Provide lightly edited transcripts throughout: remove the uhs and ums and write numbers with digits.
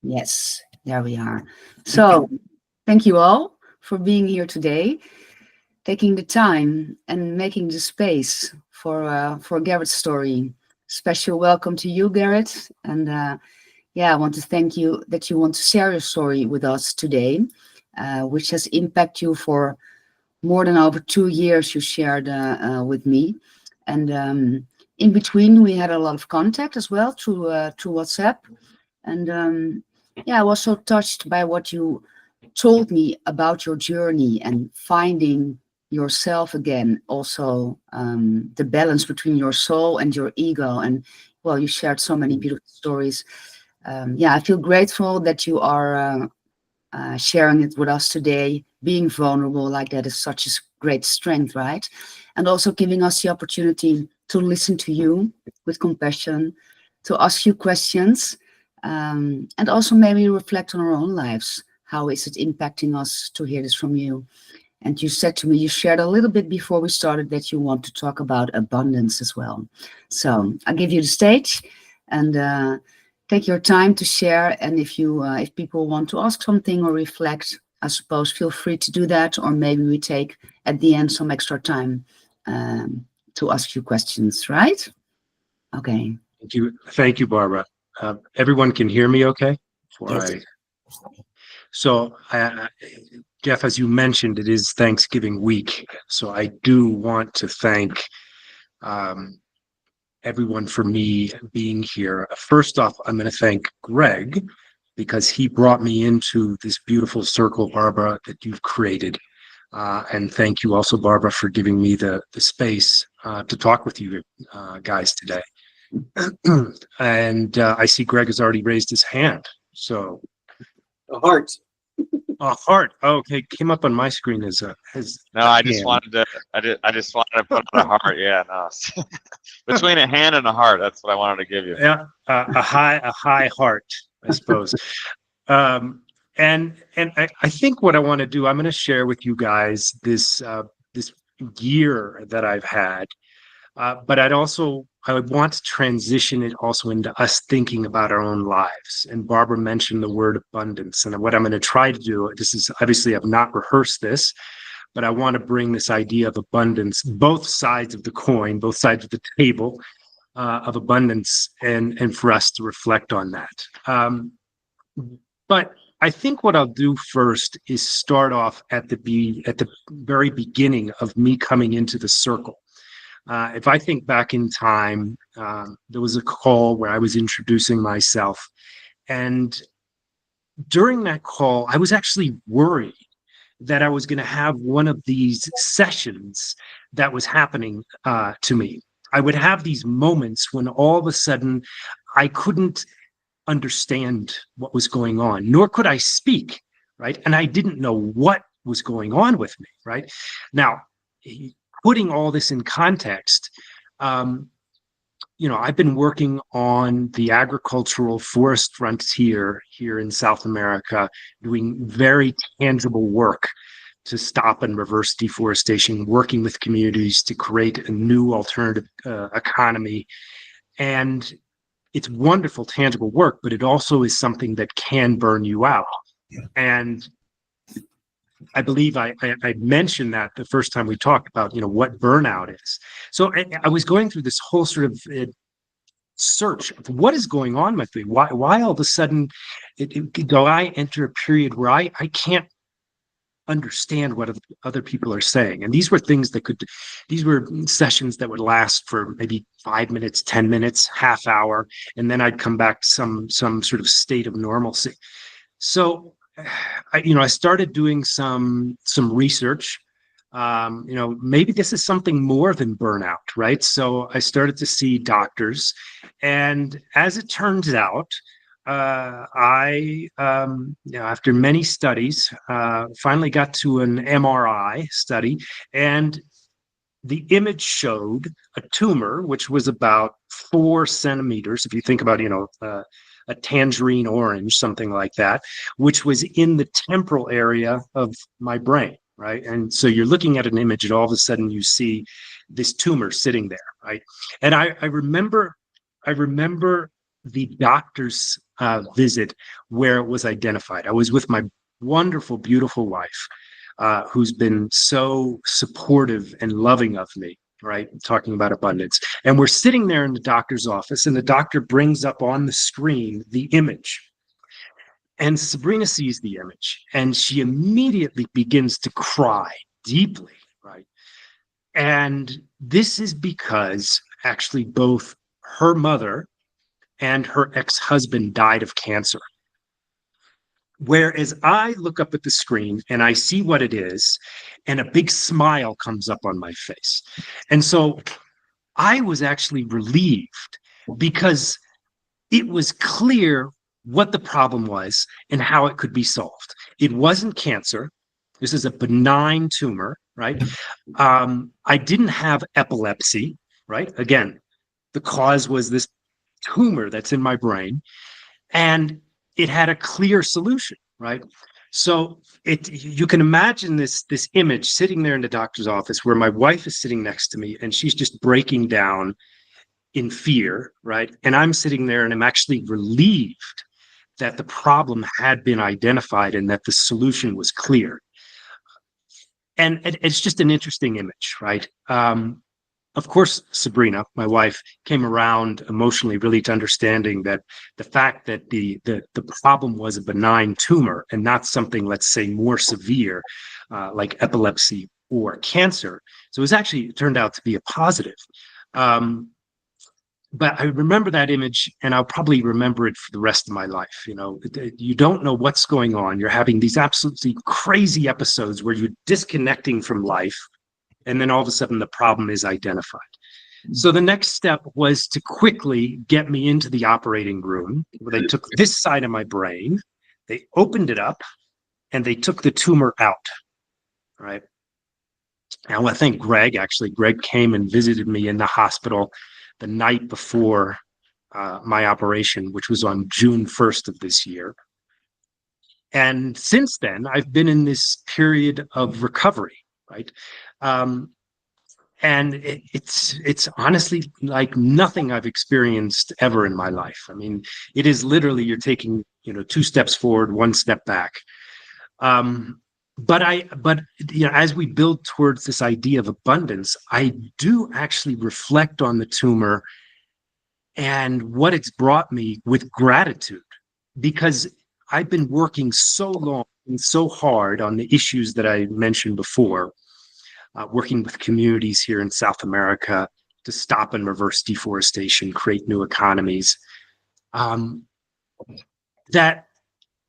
Yes, there we are. So, thank you all for being here today, taking the time and making the space for Garrett's story. Special welcome to you, Garrett. And yeah, I want to thank you that you want to share your story with us today, which has impacted you for more than over 2 years. You shared with me, and in between we had a lot of contact as well through WhatsApp. And yeah, I was so touched by what you told me about your journey and finding yourself again. Also, the balance between your soul and your ego. And well, you shared so many beautiful stories. Yeah, I feel grateful that you are sharing it with us today. Being vulnerable like that is such a great strength, right? And also giving us the opportunity to listen to you with compassion, to ask you questions, and also maybe reflect on our own lives. How is it impacting us to hear this from you? And you said to me, you shared a little bit before we started that you want to talk about abundance as well. So I'll give you the stage and take your time to share. And if people want to ask something or reflect, I suppose feel free to do that. Or maybe we take at the end some extra time to ask you questions, right? Okay. Thank you, Barbara. Everyone can hear me okay? Yes. So, Jeff, as you mentioned, it is Thanksgiving week. So I do want to thank everyone for me being here. First off, I'm going to thank Greg because he brought me into this beautiful circle, Barbara, that you've created. And thank you also, Barbara, for giving me the space to talk with you guys today. And I see Greg has already raised his hand. So A heart. a heart. Oh, okay, came up on my screen as a No, I just wanted to. I just wanted to put on a heart. Yeah, no. Between a hand and a heart, that's what I wanted to give you. Yeah, a high heart, I suppose. And I think what I want to do, I'm going to share with you guys this year that I've had. But I would want to transition it also into us thinking about our own lives. And Barbara mentioned the word abundance. And what I'm going to try to do, this is obviously I've not rehearsed this, but I want to bring this idea of abundance, both sides of the coin, both sides of the table of abundance, and for us to reflect on that. But I think what I'll do first is start off at the very beginning of me coming into the circle. If I think back in time, there was a call where I was introducing myself. And during that call, I was actually worried that I was going to have one of these sessions that was happening to me. I would have these moments when all of a sudden I couldn't understand what was going on, nor could I speak, right? And I didn't know what was going on with me, right? Now, putting all this in context, I've been working on the agricultural forest frontier here in South America, doing very tangible work to stop and reverse deforestation, working with communities to create a new alternative economy. And it's wonderful, tangible work, but it also is something that can burn you out. Yeah. And I believe I mentioned that the first time we talked about, what burnout is. So I was going through this whole sort of search of what is going on with me. Why all of a sudden do I enter a period where I can't understand what other people are saying? And these were these were sessions that would last for maybe 5 minutes, 10 minutes, half hour, and then I'd come back to some sort of state of normalcy. So I started doing some research. Maybe this is something more than burnout, right? So I started to see doctors, and as it turns out, I after many studies, finally got to an MRI study, and the image showed a tumor, which was about 4 centimeters. If you think about, a tangerine orange, something like that, which was in the temporal area of my brain, right? And so you're looking at an image and all of a sudden you see this tumor sitting there, right? And I remember the doctor's visit where it was identified. I was with my wonderful, beautiful wife, who's been so supportive and loving of me, right? Talking about abundance. And we're sitting there in the doctor's office, and the doctor brings up on the screen the image. And Sabrina sees the image, and she immediately begins to cry deeply, right? And this is because actually both her mother and her ex-husband died of cancer. Whereas I look up at the screen and I see what it is, and a big smile comes up on my face. And so I was actually relieved because it was clear what the problem was and how it could be solved. It wasn't cancer. This is a benign tumor, right? I didn't have epilepsy, right? Again, the cause was this tumor that's in my brain, and it had a clear solution, right? So you can imagine this image sitting there in the doctor's office where my wife is sitting next to me and she's just breaking down in fear, right? And I'm sitting there and I'm actually relieved that the problem had been identified and that the solution was clear. And it's just an interesting image, right? Of course, Sabrina, my wife, came around emotionally really to understanding that the fact that the problem was a benign tumor and not something, let's say, more severe, like epilepsy or cancer. So it turned out to be a positive. But I remember that image, and I'll probably remember it for the rest of my life. You know, you don't know what's going on. You're having these absolutely crazy episodes where you're disconnecting from life, and then all of a sudden the problem is identified. So the next step was to quickly get me into the operating room, where they took this side of my brain, they opened it up, and they took the tumor out, right? Now, I think Greg came and visited me in the hospital the night before my operation, which was on June 1st of this year. And since then, I've been in this period of recovery, right? And it's honestly like nothing I've experienced ever in my life. I mean, it is literally you're taking, 2 steps forward, 1 step back. But as we build towards this idea of abundance, I do actually reflect on the tumor and what it's brought me with gratitude, because I've been working so long and so hard on the issues that I mentioned before, working with communities here in South America to stop and reverse deforestation, create new economies, that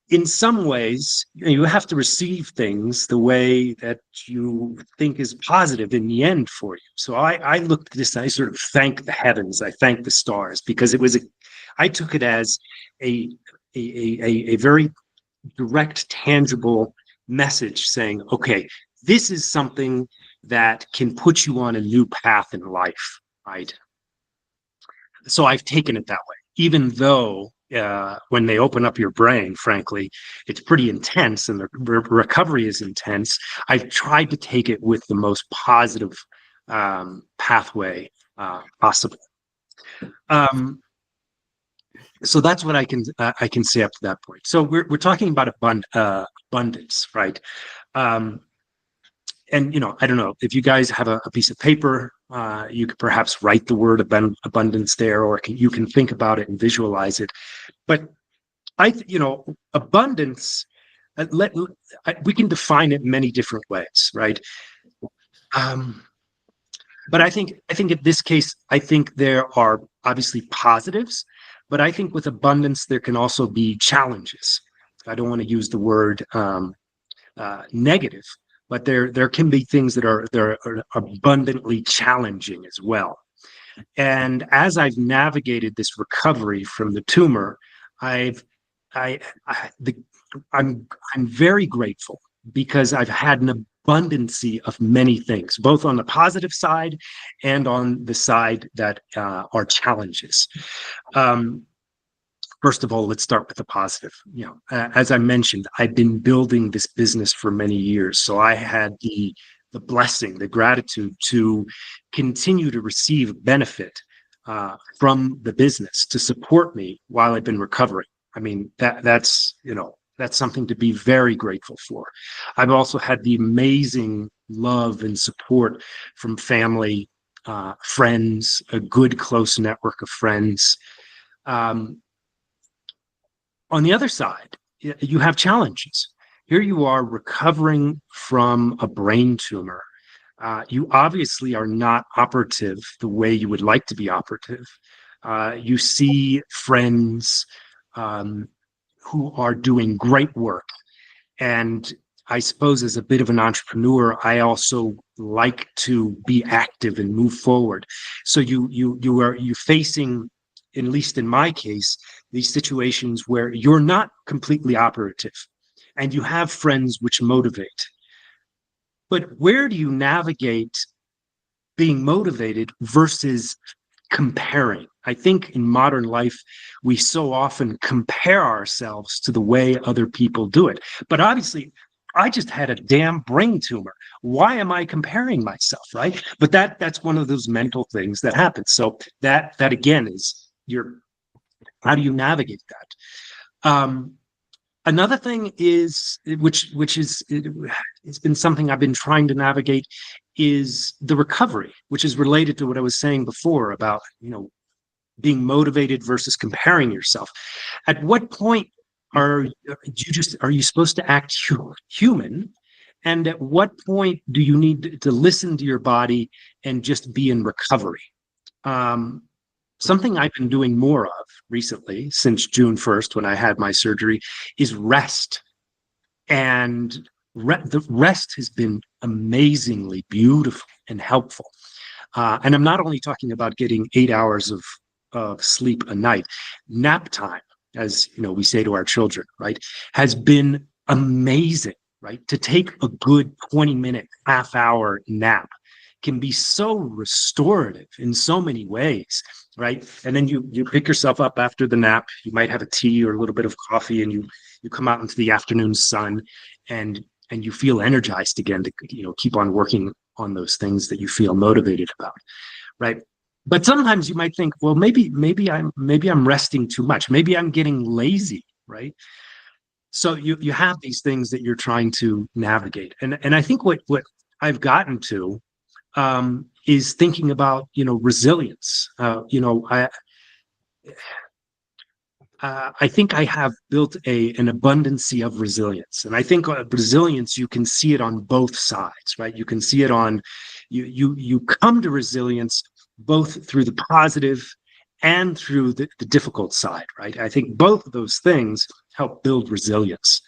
in some ways, you have to receive things the way that you think is positive in the end for you. So I looked at this, and I sort of thank the heavens, I thank the stars, because I took it as a very direct, tangible message saying, okay, this is something that can put you on a new path in life, right? So I've taken it that way, even though when they open up your brain, frankly, it's pretty intense and the recovery is intense. I've tried to take it with the most positive pathway possible. So that's what I can say up to that point. So we're talking about abundance, right? And I don't know if you guys have a piece of paper, you could perhaps write the word abundance there, or you can think about it and visualize it. But abundance, we can define it many different ways, right? But I think in this case, I think there are obviously positives, but I think with abundance there can also be challenges. I don't want to use the word negative, but there can be things that are abundantly challenging as well. And as I've navigated this recovery from the tumor, I'm very grateful, because I've had an abundancy of many things, both on the positive side and on the side that are challenges. First of all, let's start with the positive. As I mentioned, I've been building this business for many years, so I had the blessing, the gratitude to continue to receive benefit from the business to support me while I've been recovering. I mean, that's something to be very grateful for. I've also had the amazing love and support from family, friends, a good close network of friends. On the other side, you have challenges. Here you are recovering from a brain tumor. You obviously are not operative the way you would like to be operative. You see friends who are doing great work. And I suppose as a bit of an entrepreneur, I also like to be active and move forward. So you're facing, at least in my case, these situations where you're not completely operative and you have friends which motivate. But where do you navigate being motivated versus comparing? I think in modern life, we so often compare ourselves to the way other people do it. But obviously, I just had a damn brain tumor. Why am I comparing myself, right? But that's one of those mental things that happens. So that again is how do you navigate that? Another thing is, which is it's been something I've been trying to navigate, is the recovery, which is related to what I was saying before about being motivated versus comparing yourself. At what point are you supposed to act human, and at what point do you need to listen to your body and just be in recovery? Something I've been doing more of recently, since June 1st, when I had my surgery, is rest. And the rest has been amazingly beautiful and helpful. And I'm not only talking about getting 8 hours of sleep a night. Nap time, as we say to our children, right, has been amazing, right? To take a good 20-minute, half-hour nap can be so restorative in so many ways, right? And then you pick yourself up after the nap. You might have a tea or a little bit of coffee, and you come out into the afternoon sun, and you feel energized again to keep on working on those things that you feel motivated about, right? But sometimes you might think, well, maybe I'm resting too much. Maybe I'm getting lazy, right? So you have these things that you're trying to navigate, and I think what I've gotten to is thinking about resilience. I think I have built an abundance of resilience, and I think resilience, you can see it on both sides, right? You can see it on you come to resilience both through the positive and through the difficult side, right? I think both of those things help build resilience.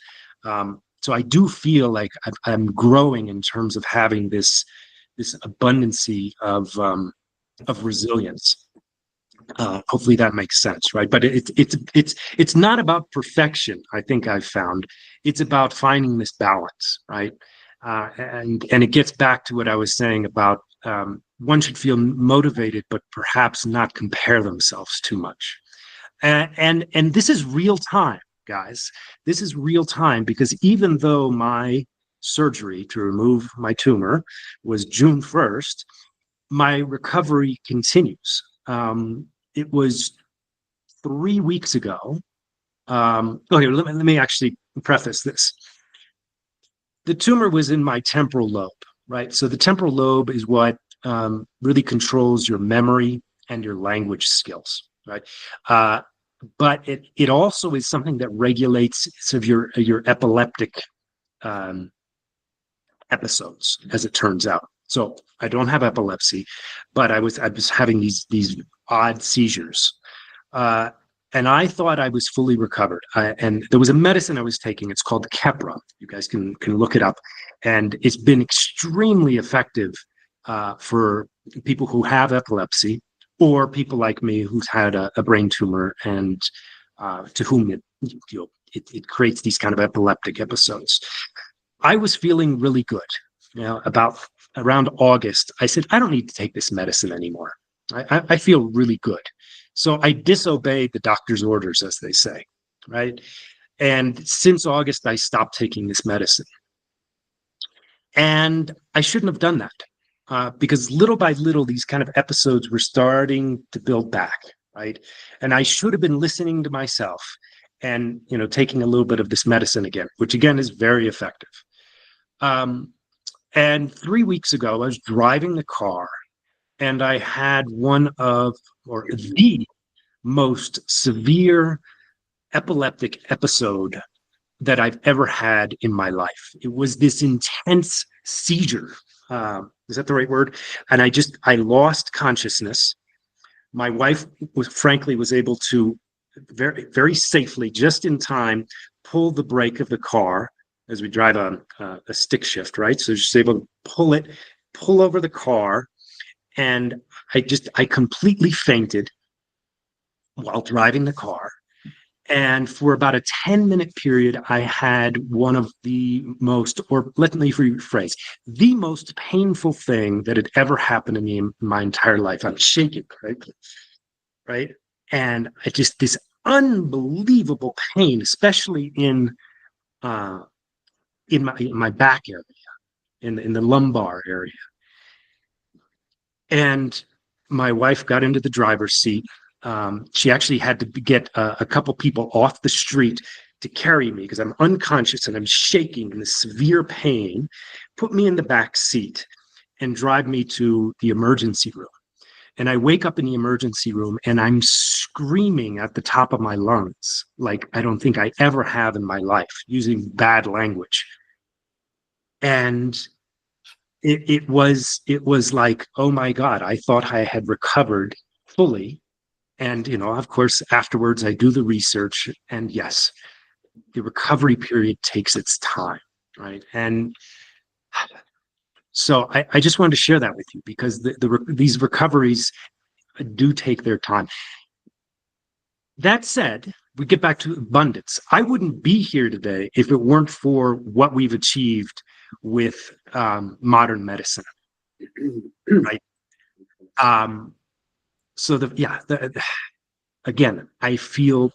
So I do feel like I'm growing in terms of having this abundance of resilience. Hopefully that makes sense, right? But it's not about perfection. I think I've found it's about finding this balance, right? And it gets back to what I was saying about one should feel motivated, but perhaps not compare themselves too much. And this is real time, guys. This is real time, because even though my surgery to remove my tumor was June 1st, my recovery continues. It was 3 weeks ago. Okay, let me actually preface this. The tumor was in my temporal lobe, right? So the temporal lobe is what really controls your memory and your language skills, right? But it also is something that regulates some of your epileptic episodes, as it turns out. So I don't have epilepsy, but I was having these odd seizures, and I thought I was fully recovered. And there was a medicine I was taking. It's called Keppra. You guys can look it up, and it's been extremely effective for people who have epilepsy, or people like me who's had a brain tumor, and to whom it creates these kind of epileptic episodes. I was feeling really good. About around August, I said, I don't need to take this medicine anymore. I feel really good. So I disobeyed the doctor's orders, as they say, right? And since August, I stopped taking this medicine. And I shouldn't have done that. because little by little, these kind of episodes were starting to build back, right? And I should have been listening to myself and, taking a little bit of this medicine again, which again is very effective. And 3 weeks ago, I was driving the car and I had the most severe epileptic episode that I've ever had in my life. It was this intense seizure. Is that the right word? And I lost consciousness. My wife was able to very, very safely, just in time, pull the brake of the car as we drive a stick shift, right? So she's able to pull over the car. And I completely fainted while driving the car. And for about a 10-minute period, I had one of the most, or let me rephrase, the most painful thing that had ever happened to me in my entire life. I'm shaking, right? Right. And this unbelievable pain, especially in my back area, in the lumbar area. And my wife got into the driver's seat. She actually had to get a couple people off the street to carry me because I'm unconscious and I'm shaking in this severe pain, put me in the back seat and drive me to the emergency room. And I wake up in the emergency room and I'm screaming at the top of my lungs, like I don't think I ever have in my life, using bad language. And it was like, oh my God, I thought I had recovered fully. And, of course, afterwards, I do the research. And yes, the recovery period takes its time, right? And so I just wanted to share that with you because these recoveries do take their time. That said, we get back to abundance. I wouldn't be here today if it weren't for what we've achieved with modern medicine, right? So again, I feel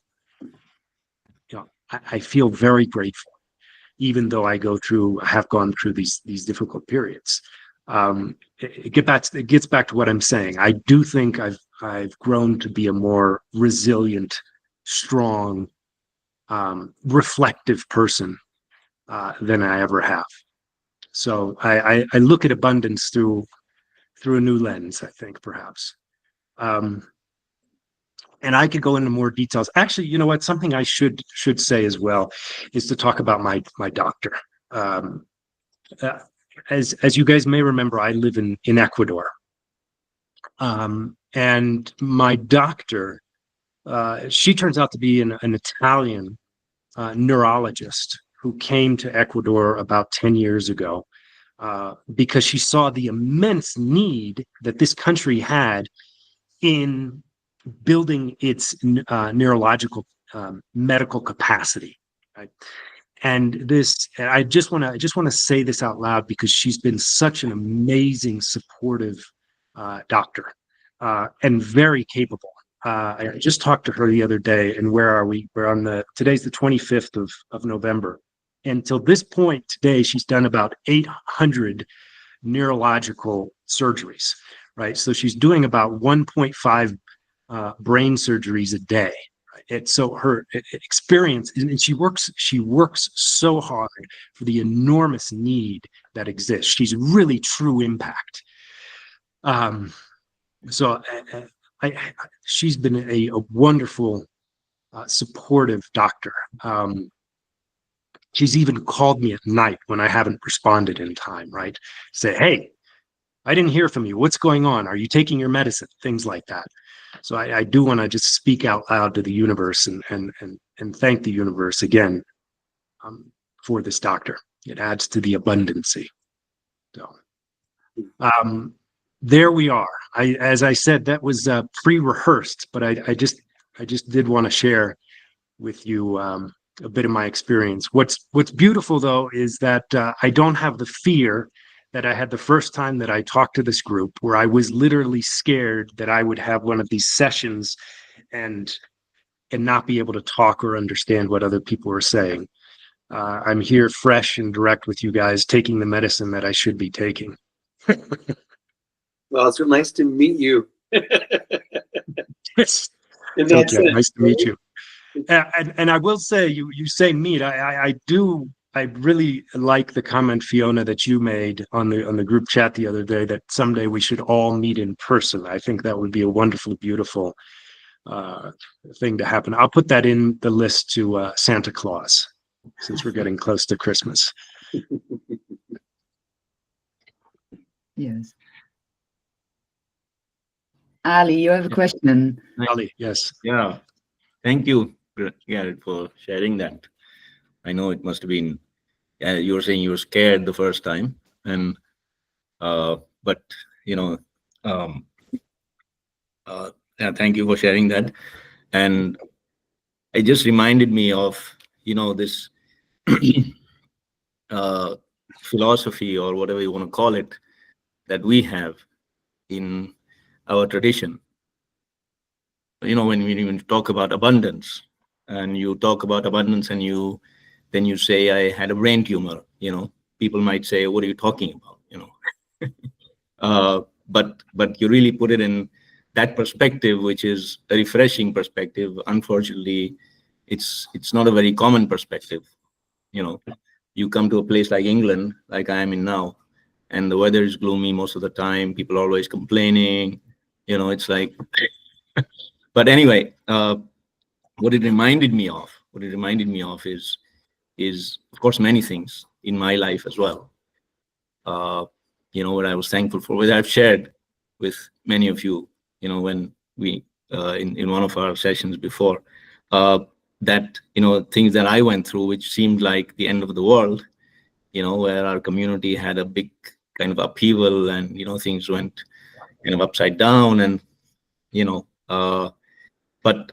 very grateful, even though I have gone through these difficult periods. It gets back to what I'm saying. I do think I've grown to be a more resilient, strong, reflective person than I ever have. So I look at abundance through a new lens, I think, perhaps. And I could go into more details. Actually, you know what? Something I should say as well is to talk about my doctor. As you guys may remember, I live in Ecuador, and my doctor, she turns out to be an Italian neurologist who came to Ecuador about 10 years ago because she saw the immense need that this country had in building its neurological medical capacity. Right? And I just want to say this out loud because she's been such an amazing, supportive doctor and very capable. I just talked to her the other day, and where are we? Today's the 25th of November. Until this point today, she's done about 800 neurological surgeries, right? So she's doing about 1.5 brain surgeries a day. So her experience, and she works so hard for the enormous need that exists. She's really true impact. So she's been a wonderful, supportive doctor. She's even called me at night when I haven't responded in time, right? Say, hey, I didn't hear from you. What's going on? Are you taking your medicine? Things like that. So I do want to just speak out loud to the universe and thank the universe again for this doctor. It adds to the abundancy. So there we are. As I said, that was pre-rehearsed, but I just did want to share with you a bit of my experience. What's beautiful though is that I don't have the fear that I had the first time that I talked to this group, where I was literally scared that I would have one of these sessions and not be able to talk or understand what other people were saying. I'm here fresh and direct with you guys, taking the medicine that I should be taking. Well, it's nice to meet you. Yes. In that Thank you. sense, Nice to meet you. And I will say, you say meet. I do. I really like the comment, Fiona, that you made on the group chat the other day, that someday we should all meet in person. I think that would be a wonderful, beautiful thing to happen. I'll put that in the list to Santa Claus, since we're getting close to Christmas. Yes. Ali, you have a question. Ali, yes. Yeah, thank you, Garrett, for sharing that. I know it must have been, you were saying you were scared the first time, and but you know, um, yeah, thank you for sharing that. And it just reminded me of, this philosophy, or whatever you want to call it, that we have in our tradition. When we talk about abundance, and you talk about abundance, and then you say, I had a brain tumor, people might say, what are you talking about? But you really put it in that perspective, which is a refreshing perspective. Unfortunately, it's not a very common perspective. You come to a place like England, like I am in now, and the weather is gloomy most of the time. People are always complaining. It's like, but anyway, what it reminded me of is of course many things in my life as well. What I was thankful for, what I've shared with many of you, when we in one of our sessions before, that things that I went through, which seemed like the end of the world, where our community had a big kind of upheaval, and things went kind of upside down, and but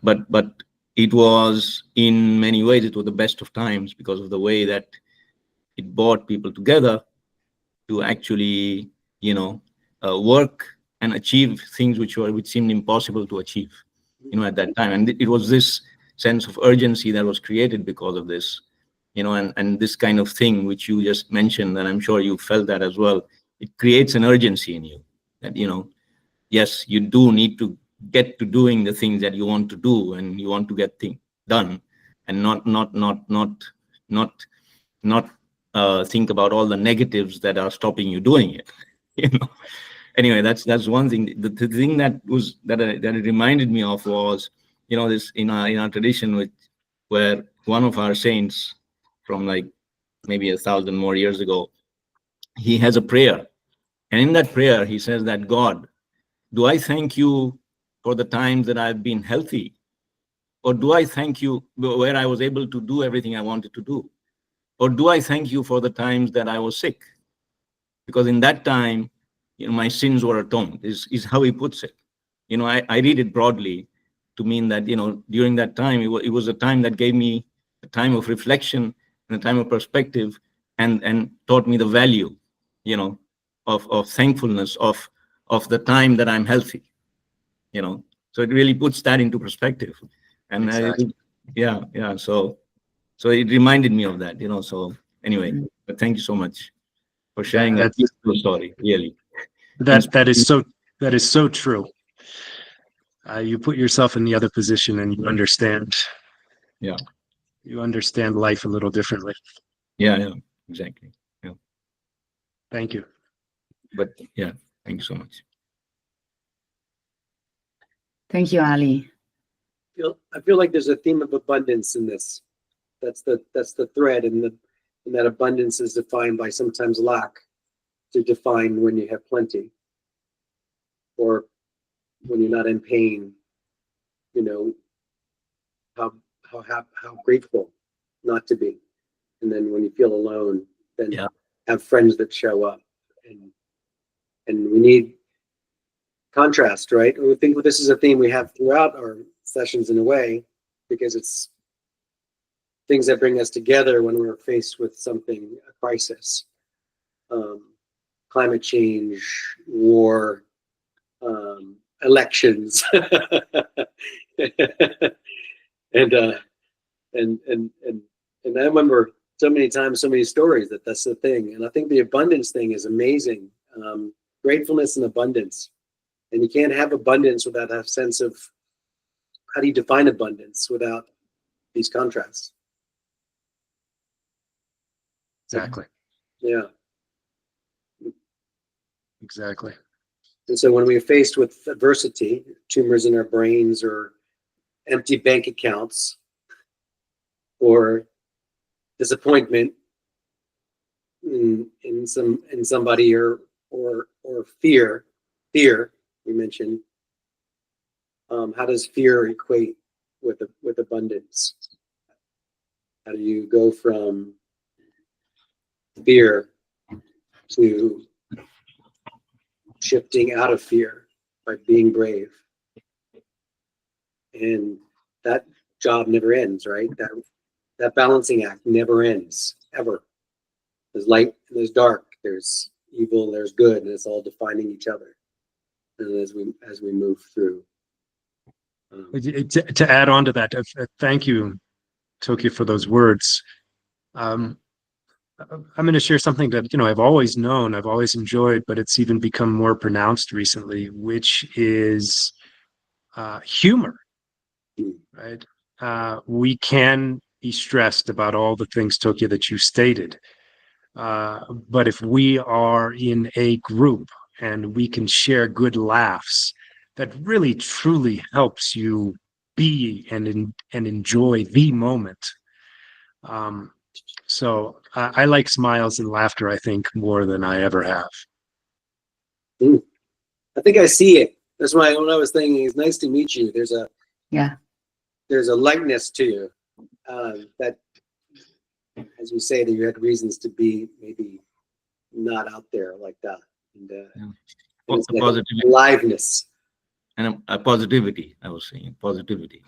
it was, in many ways, it was the best of times, because of the way that it brought people together to actually work and achieve things which seemed impossible to achieve at that time. And it was this sense of urgency that was created because of this, and this kind of thing which you just mentioned, and I'm sure you felt that as well. It creates an urgency in you that yes, you do need to get to doing the things that you want to do, and you want to get things done, and not think about all the negatives that are stopping you doing it. Anyway, that's one thing. The thing that it reminded me of was, this in our tradition, where one of our saints from like maybe 1,000 more years ago, he has a prayer, and in that prayer he says that, God, do I thank you for the times that I've been healthy, or do I thank you where I was able to do everything I wanted to do, or do I thank you for the times that I was sick? Because in that time, my sins were atoned, is how he puts it. I read it broadly to mean that, during that time, it was a time that gave me a time of reflection and a time of perspective, and taught me the value, of thankfulness of the time that I'm healthy, So it really puts that into perspective. And Exactly. yeah. So it reminded me of that, So anyway, but thank you so much for sharing that beautiful story, really. That is so true. You put yourself in the other position, and you understand. Yeah. You understand life a little differently. Yeah, exactly. Yeah. Thank you. But yeah, thank you so much. Thank you, Ali. I feel like there's a theme of abundance in this. That's the thread, and that abundance is defined by sometimes lack to define when you have plenty, or when you're not in pain. How grateful not to be, and then when you feel alone, then have friends that show up, and we need contrast, right? We think this is a theme we have throughout our sessions in a way, because it's things that bring us together when we're faced with something, a crisis, climate change, war, elections, and I remember so many times, so many stories that's the thing. And I think the abundance thing is amazing. gratefulness and abundance. And you can't have abundance without a sense of, how do you define abundance without these contrasts? Exactly. Yeah. Exactly. And so when we're faced with adversity, tumors in our brains or empty bank accounts or disappointment in somebody or fear we mentioned, how does fear equate with abundance? How do you go from fear to shifting out of fear by being brave? And that job never ends, right? That balancing act never ends, ever. There's light and there's dark, there's evil, there's good, and it's all defining each other. And as we move through. To add on to that, thank you, Tokyo, for those words. I'm going to share something that, I've always known, I've always enjoyed, but it's even become more pronounced recently, which is humor, right? We can be stressed about all the things, Tokyo, that you stated. But if we are in a group and we can share good laughs, that really truly helps you be and enjoy the moment. So I like smiles and laughter, I think, more than I ever have. I think I see it. That's why when I was thinking, it's nice to meet you. There's a lightness to you that, as you say, that you had reasons to be maybe not out there like that. And, and it's like aliveness. And a positivity, I was saying, positivity.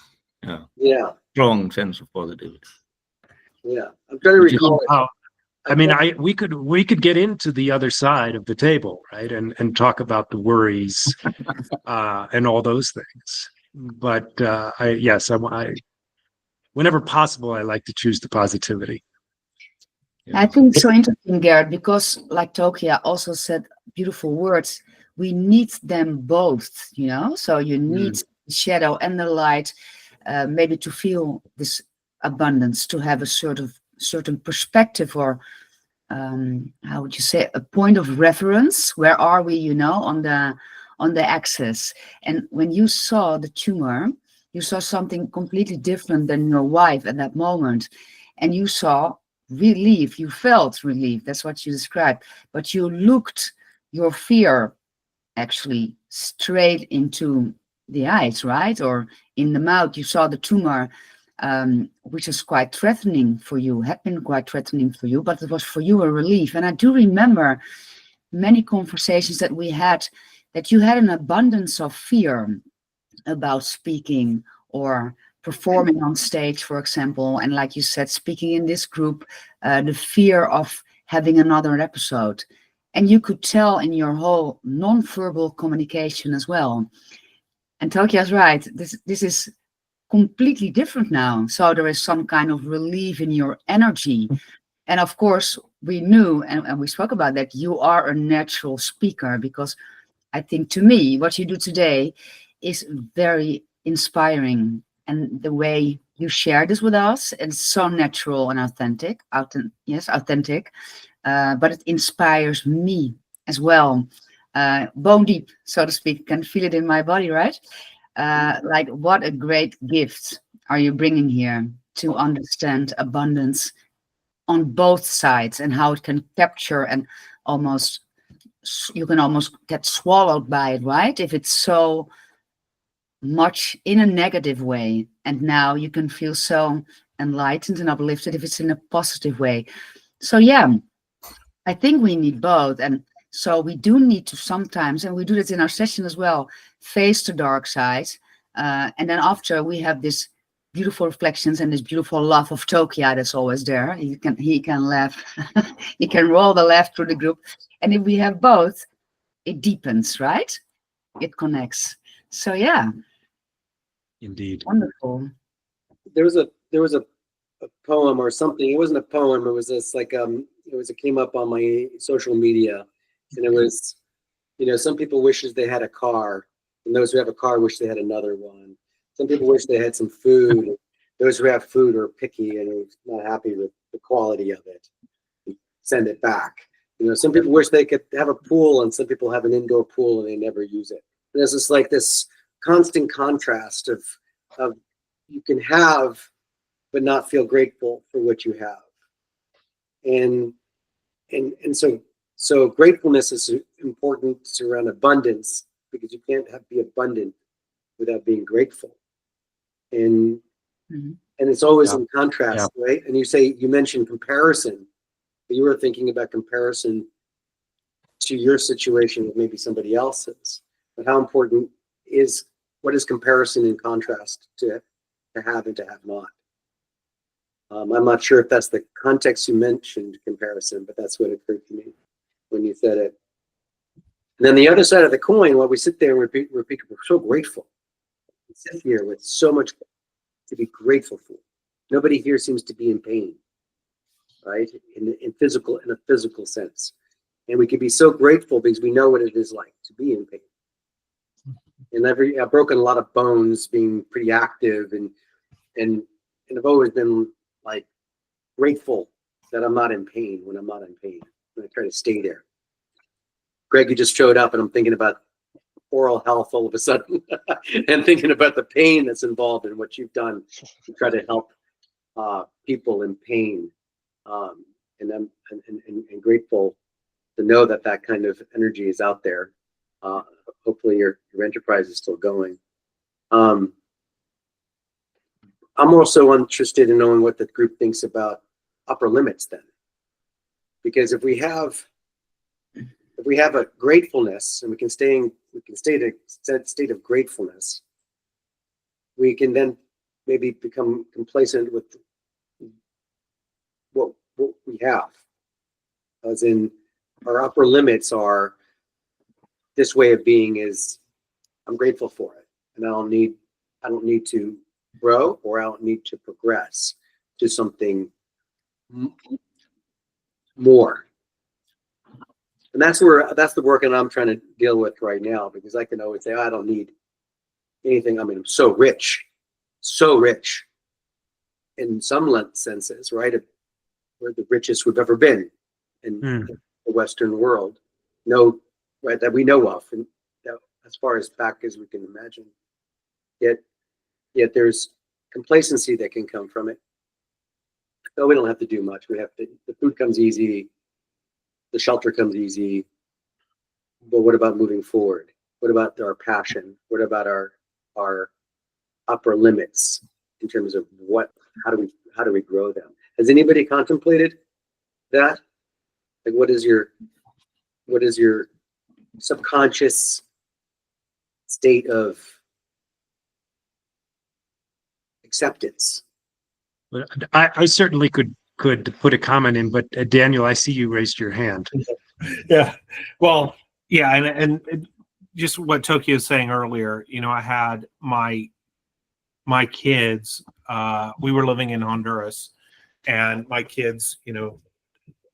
Yeah. Strong sense of positivity. Yeah. I'm trying to recall it. I mean, we could get into the other side of the table, right, and talk about the worries and all those things. But whenever possible, I like to choose the positivity. I think it's so interesting, Garrett, because like Tokia also said beautiful words, we need them both, so you need the shadow and the light, maybe to feel this abundance, to have a certain perspective, or how would you say, a point of reference. Where are we, on the axis? And when you saw the tumor, you saw something completely different than your wife at that moment, and you saw relief. You felt relief. That's what you described. But you looked your fear actually straight into the eyes, right? Or in the mouth. You saw the tumor, which is quite threatening for you, had been quite threatening for you, but it was for you a relief. And I do remember many conversations that we had, that you had an abundance of fear about speaking or performing on stage, for example, and like you said, speaking in this group, the fear of having another episode. And you could tell in your whole non-verbal communication as well. And Tokia's right, this is completely different now. So there is some kind of relief in your energy. And of course, we knew, and we spoke about that, you are a natural speaker, because I think, to me, what you do today is very inspiring. And the way you share this with us, it's so natural and authentic. Authentic. But it inspires me as well. Bone deep, so to speak. Can feel it in my body, right? Like, what a great gift are you bringing here to understand abundance on both sides, and how it can capture, and you can almost get swallowed by it, right? If it's so much in a negative way, and now you can feel so enlightened and uplifted if it's in a positive way. So yeah, I think we need both. And so we do need to sometimes, and we do this in our session as well, face the dark side, and then after we have this beautiful reflections and this beautiful laugh of Tokia that's always there. He can laugh, he can roll the laugh through the group, and if we have both, it deepens, right? It connects. So yeah. Indeed. Wonderful. There was a poem or something. It wasn't a poem. It was this like it came up on my social media, and it was You know, some people wishes they had a car, and those who have a car wish they had another one. Some people wish they had some food. Those who have food are picky and are not happy with the quality of it. Send it back. You know, some people wish they could have a pool, and some people have an indoor pool and they never use it. And there's just like this constant contrast of you can have but not feel grateful for what you have. And so gratefulness is important around abundance, because you can't be abundant without being grateful. And and it's always in contrast, right? And you mentioned comparison. You were thinking about comparison to your situation with maybe somebody else's. But how important is, what is comparison in contrast to have and to have not? I'm not sure if that's the context you mentioned, comparison, but that's what occurred to me when you said it. And then the other side of the coin, while we sit there and repeat, we're so grateful. We sit here with so much to be grateful for. Nobody here seems to be in pain, right? In a physical sense. And we can be so grateful because we know what it is like to be in pain. And I've broken a lot of bones being pretty active, and I've always been like grateful that I'm not in pain when I'm not in pain. And I try to stay there. Greg, you just showed up, and I'm thinking about oral health all of a sudden, and thinking about the pain that's involved in what you've done to try to help people in pain. And I'm grateful to know that that kind of energy is out there. Hopefully your enterprise is still going. I'm also interested in knowing what the group thinks about upper limits then, because if we have a gratefulness, and we can stay in a state of gratefulness, we can then maybe become complacent with what we have, as in our upper limits are this way of being is I'm grateful for it, and I don't need to grow, or I don't need to progress to something more. And that's the work that I'm trying to deal with right now, because I can always say, oh, I don't need anything. I mean, I'm so rich in some senses, right? We're the richest we've ever been in the Western world, right, that we know of, and as far as back as we can imagine. Yet there's complacency that can come from it. No, we don't have to do much. The food comes easy, the shelter comes easy. But what about moving forward? What about our passion? What about our upper limits in terms of how do we grow them? Has anybody contemplated that? Like, what is your subconscious state of acceptance? I certainly could put a comment in, but Daniel, I see you raised your hand. Yeah, well, yeah, and just what Tokyo was saying earlier, you know, I had my kids, we were living in Honduras, and my kids, you know,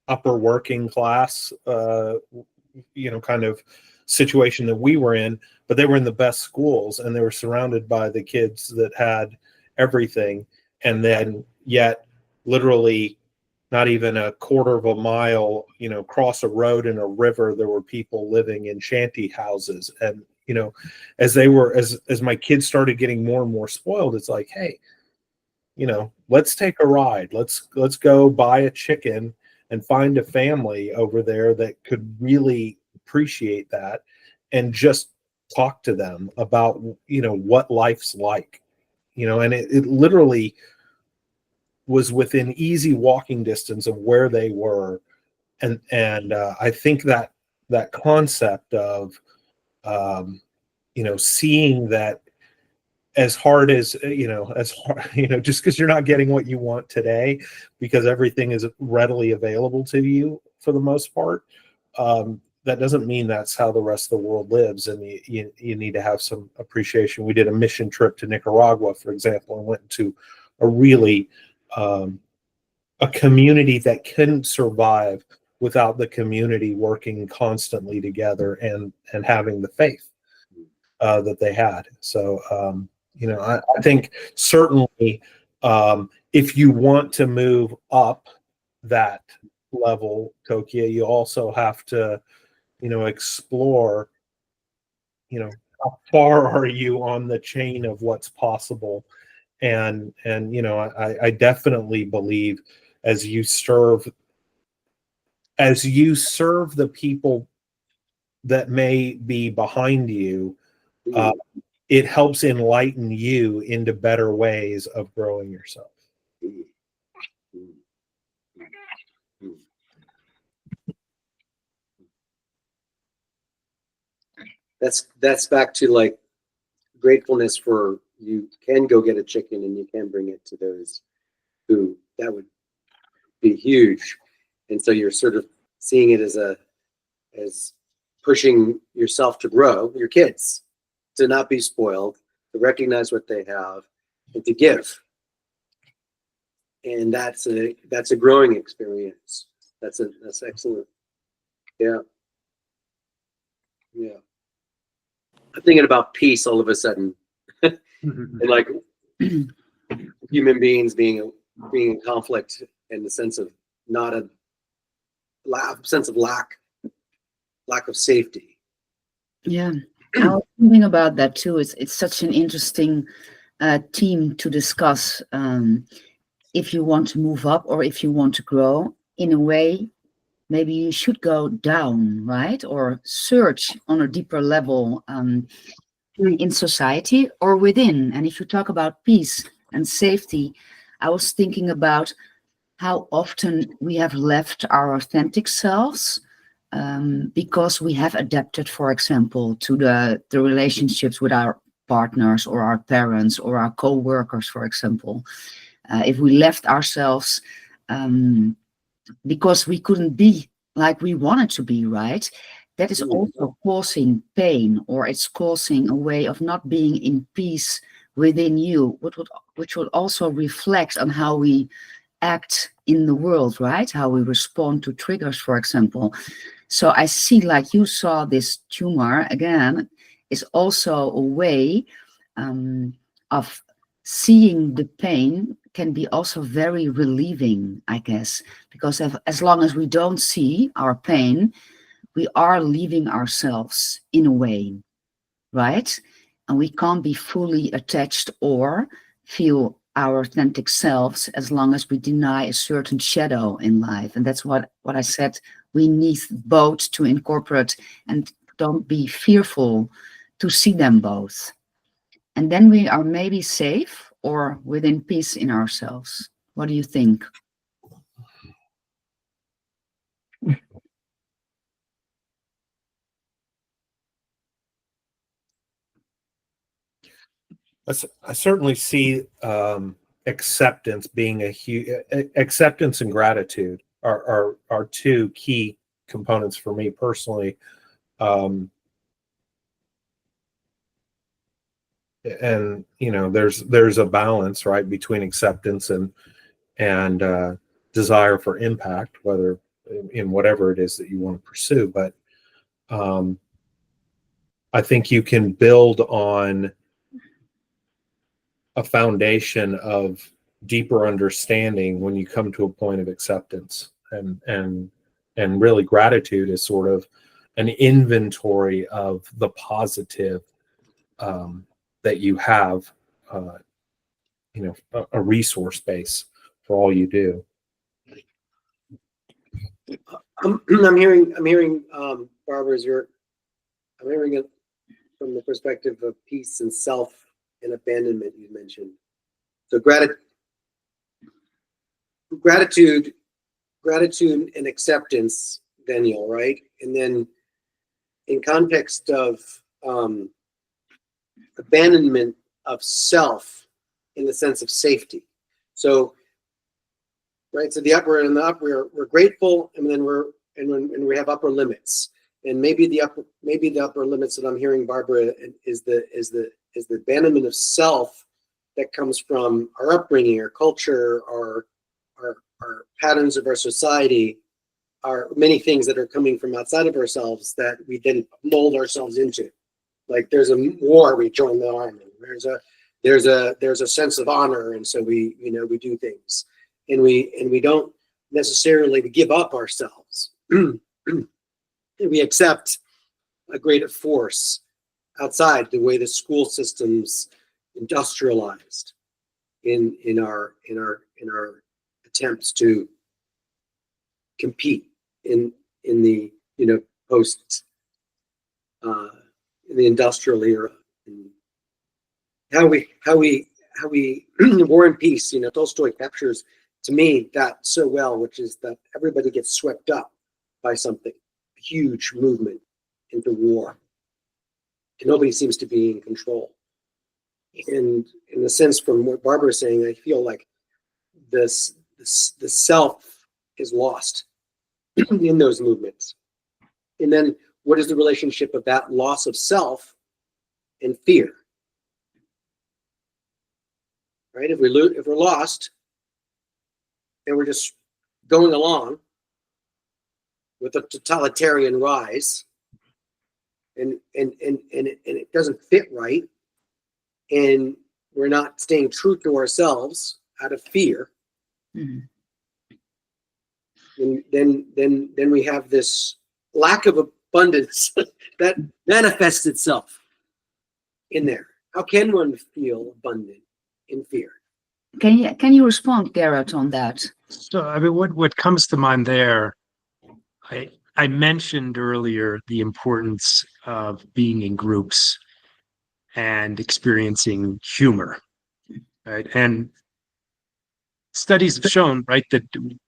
upper working class, you know, kind of situation that we were in, but they were in the best schools, and they were surrounded by the kids that had everything. And then yet literally not even a quarter of a mile, you know, across a road in a river, there were people living in shanty houses. And, you know, as my kids started getting more and more spoiled, it's like, hey, you know, let's take a ride. Let's go buy a chicken and find a family over there that could really appreciate that, and just talk to them about, you know, what life's like, you know. And it literally was within easy walking distance of where they were. And I think that concept of, you know, seeing that as hard as, you know, just because you're not getting what you want today, because everything is readily available to you for the most part, that doesn't mean that's how the rest of the world lives. And you need to have some appreciation. We did a mission trip to Nicaragua, for example, and went to a really, a community that couldn't survive without the community working constantly together and having the faith that they had. So, I think certainly if you want to move up that level, Tokia, you also have to, explore, how far are you on the chain of what's possible? And I definitely believe as you serve the people that may be behind you, it helps enlighten you into better ways of growing yourself. That's back to like gratefulness for you can go get a chicken and you can bring it to those who that would be huge. And so you're sort of seeing it as pushing yourself to grow, your kids, to not be spoiled, to recognize what they have, and to give. And that's a growing experience. That's excellent. Yeah. Yeah. I'm thinking about peace all of a sudden. And like human beings being in conflict in the sense of not a sense of lack of safety. Yeah, I was thinking about that too. It's such an interesting theme to discuss. If you want to move up or if you want to grow, in a way, maybe you should go down, right? Or search on a deeper level in society or within. And if you talk about peace and safety, I was thinking about how often we have left our authentic selves because we have adapted, for example, to the relationships with our partners or our parents or our co-workers, for example. If we left ourselves because we couldn't be like we wanted to be, right? That is also causing pain, or it's causing a way of not being in peace within you, which would also reflect on how we act in the world, right? How we respond to triggers, for example. So I see, like you saw this tumor again, is also a way of seeing the pain can be also very relieving, I guess, because as long as we don't see our pain, we are leaving ourselves in a way, right? And we can't be fully attached or feel our authentic selves as long as we deny a certain shadow in life. And that's what I said. We need both to incorporate, and don't be fearful to see them both. And then we are maybe safe or within peace in ourselves. What do you think? I certainly see acceptance being acceptance and gratitude are two key components for me personally. And there's a balance, right, between acceptance and desire for impact, whether in whatever it is that you want to pursue. But I think you can build on a foundation of deeper understanding when you come to a point of acceptance, and really gratitude is sort of an inventory of the positive that you have, a resource base for all you do. I'm hearing Barbara, I'm hearing it from the perspective of peace and self and abandonment you mentioned. So gratitude and acceptance, Daniel, right? And then in context of abandonment of self in the sense of safety. So, right, so we're grateful, and then when we have upper limits. And maybe the upper limits that I'm hearing, Barbara, is the abandonment of self that comes from our upbringing, our culture, our patterns of our society, are many things that are coming from outside of ourselves that we then mold ourselves into. Like there's a war, we join the army. There's a sense of honor, and so we do things, and we don't necessarily give up ourselves. We accept a greater force outside, the way the school system's industrialized in our attempts to compete in the post in the industrial era. And how we War and Peace, Tolstoy captures to me that so well, which is that everybody gets swept up by something, a huge movement into war, and nobody seems to be in control. And in the sense from what Barbara's saying, I feel like the self is lost in those movements. And then what is the relationship of that loss of self and fear? Right? If we're lost and we're just going along with a totalitarian rise, and it doesn't fit right, and we're not staying true to ourselves out of fear, Mhm. then we have this lack of abundance that manifests itself in there. How can one feel abundant in fear? Can you respond, Garrett, on that? So, I mean, what comes to mind there, I mentioned earlier the importance of being in groups and experiencing humor, right? And studies have shown, right, that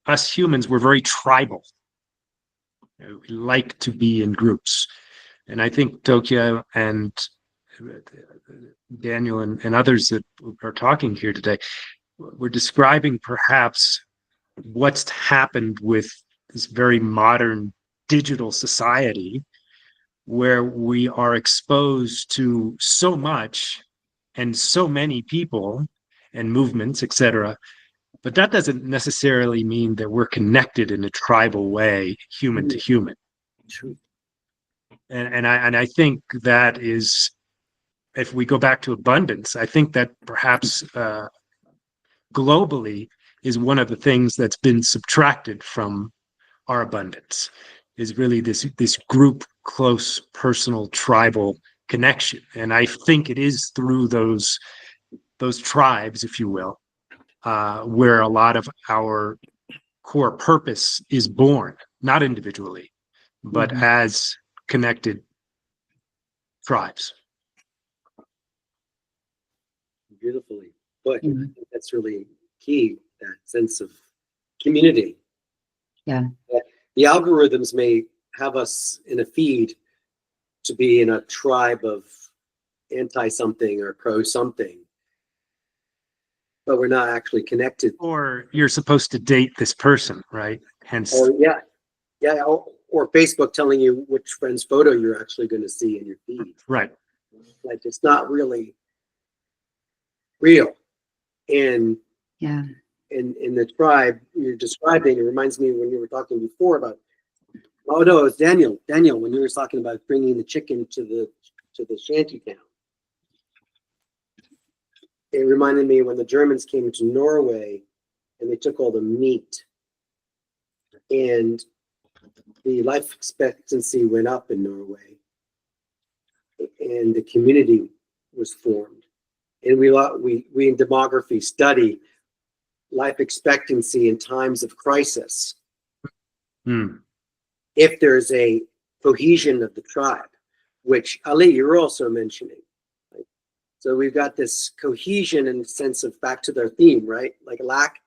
us humans, we're very tribal. We like to be in groups. And I think Tokyo and Daniel and others that are talking here today, we're describing perhaps what's happened with this very modern digital society, where we are exposed to so much and so many people and movements, etc. But that doesn't necessarily mean that we're connected in a tribal way, human to human. And I think that is, if we go back to abundance, I think that perhaps globally is one of the things that's been subtracted from our abundance, is really this group, close, personal, tribal connection. And I think it is through those tribes, if you will, where a lot of our core purpose is born, not individually, but as connected tribes. Beautifully put. I think that's really key, that sense of community. Yeah. The algorithms may have us in a feed to be in a tribe of anti-something or pro-something, but we're not actually connected. Or you're supposed to date this person, right? Hence, Or or Facebook telling you which friend's photo you're actually going to see in your feed. right. Like, it's not really real. And Yeah. in the tribe you're describing, it reminds me when you were talking before about, oh no, it was Daniel when you were talking about bringing the chicken to the shanty town. It reminded me when the Germans came to Norway and they took all the meat, and the life expectancy went up in Norway, and the community was formed. And we in demography study life expectancy in times of crisis. If there's a cohesion of the tribe, which Ali, you're also mentioning. Right? So we've got this cohesion in the sense of, back to their theme, right? Like lack,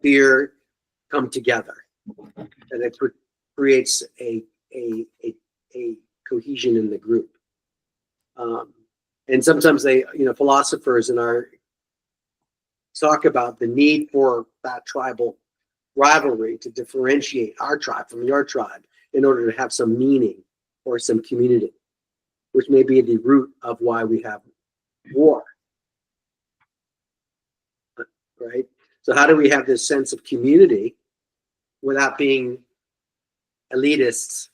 fear come together, and it creates a cohesion in the group. And sometimes philosophers in our talk about the need for that tribal rivalry to differentiate our tribe from your tribe in order to have some meaning or some community, which may be the root of why we have war. Right? So how do we have this sense of community without being elitists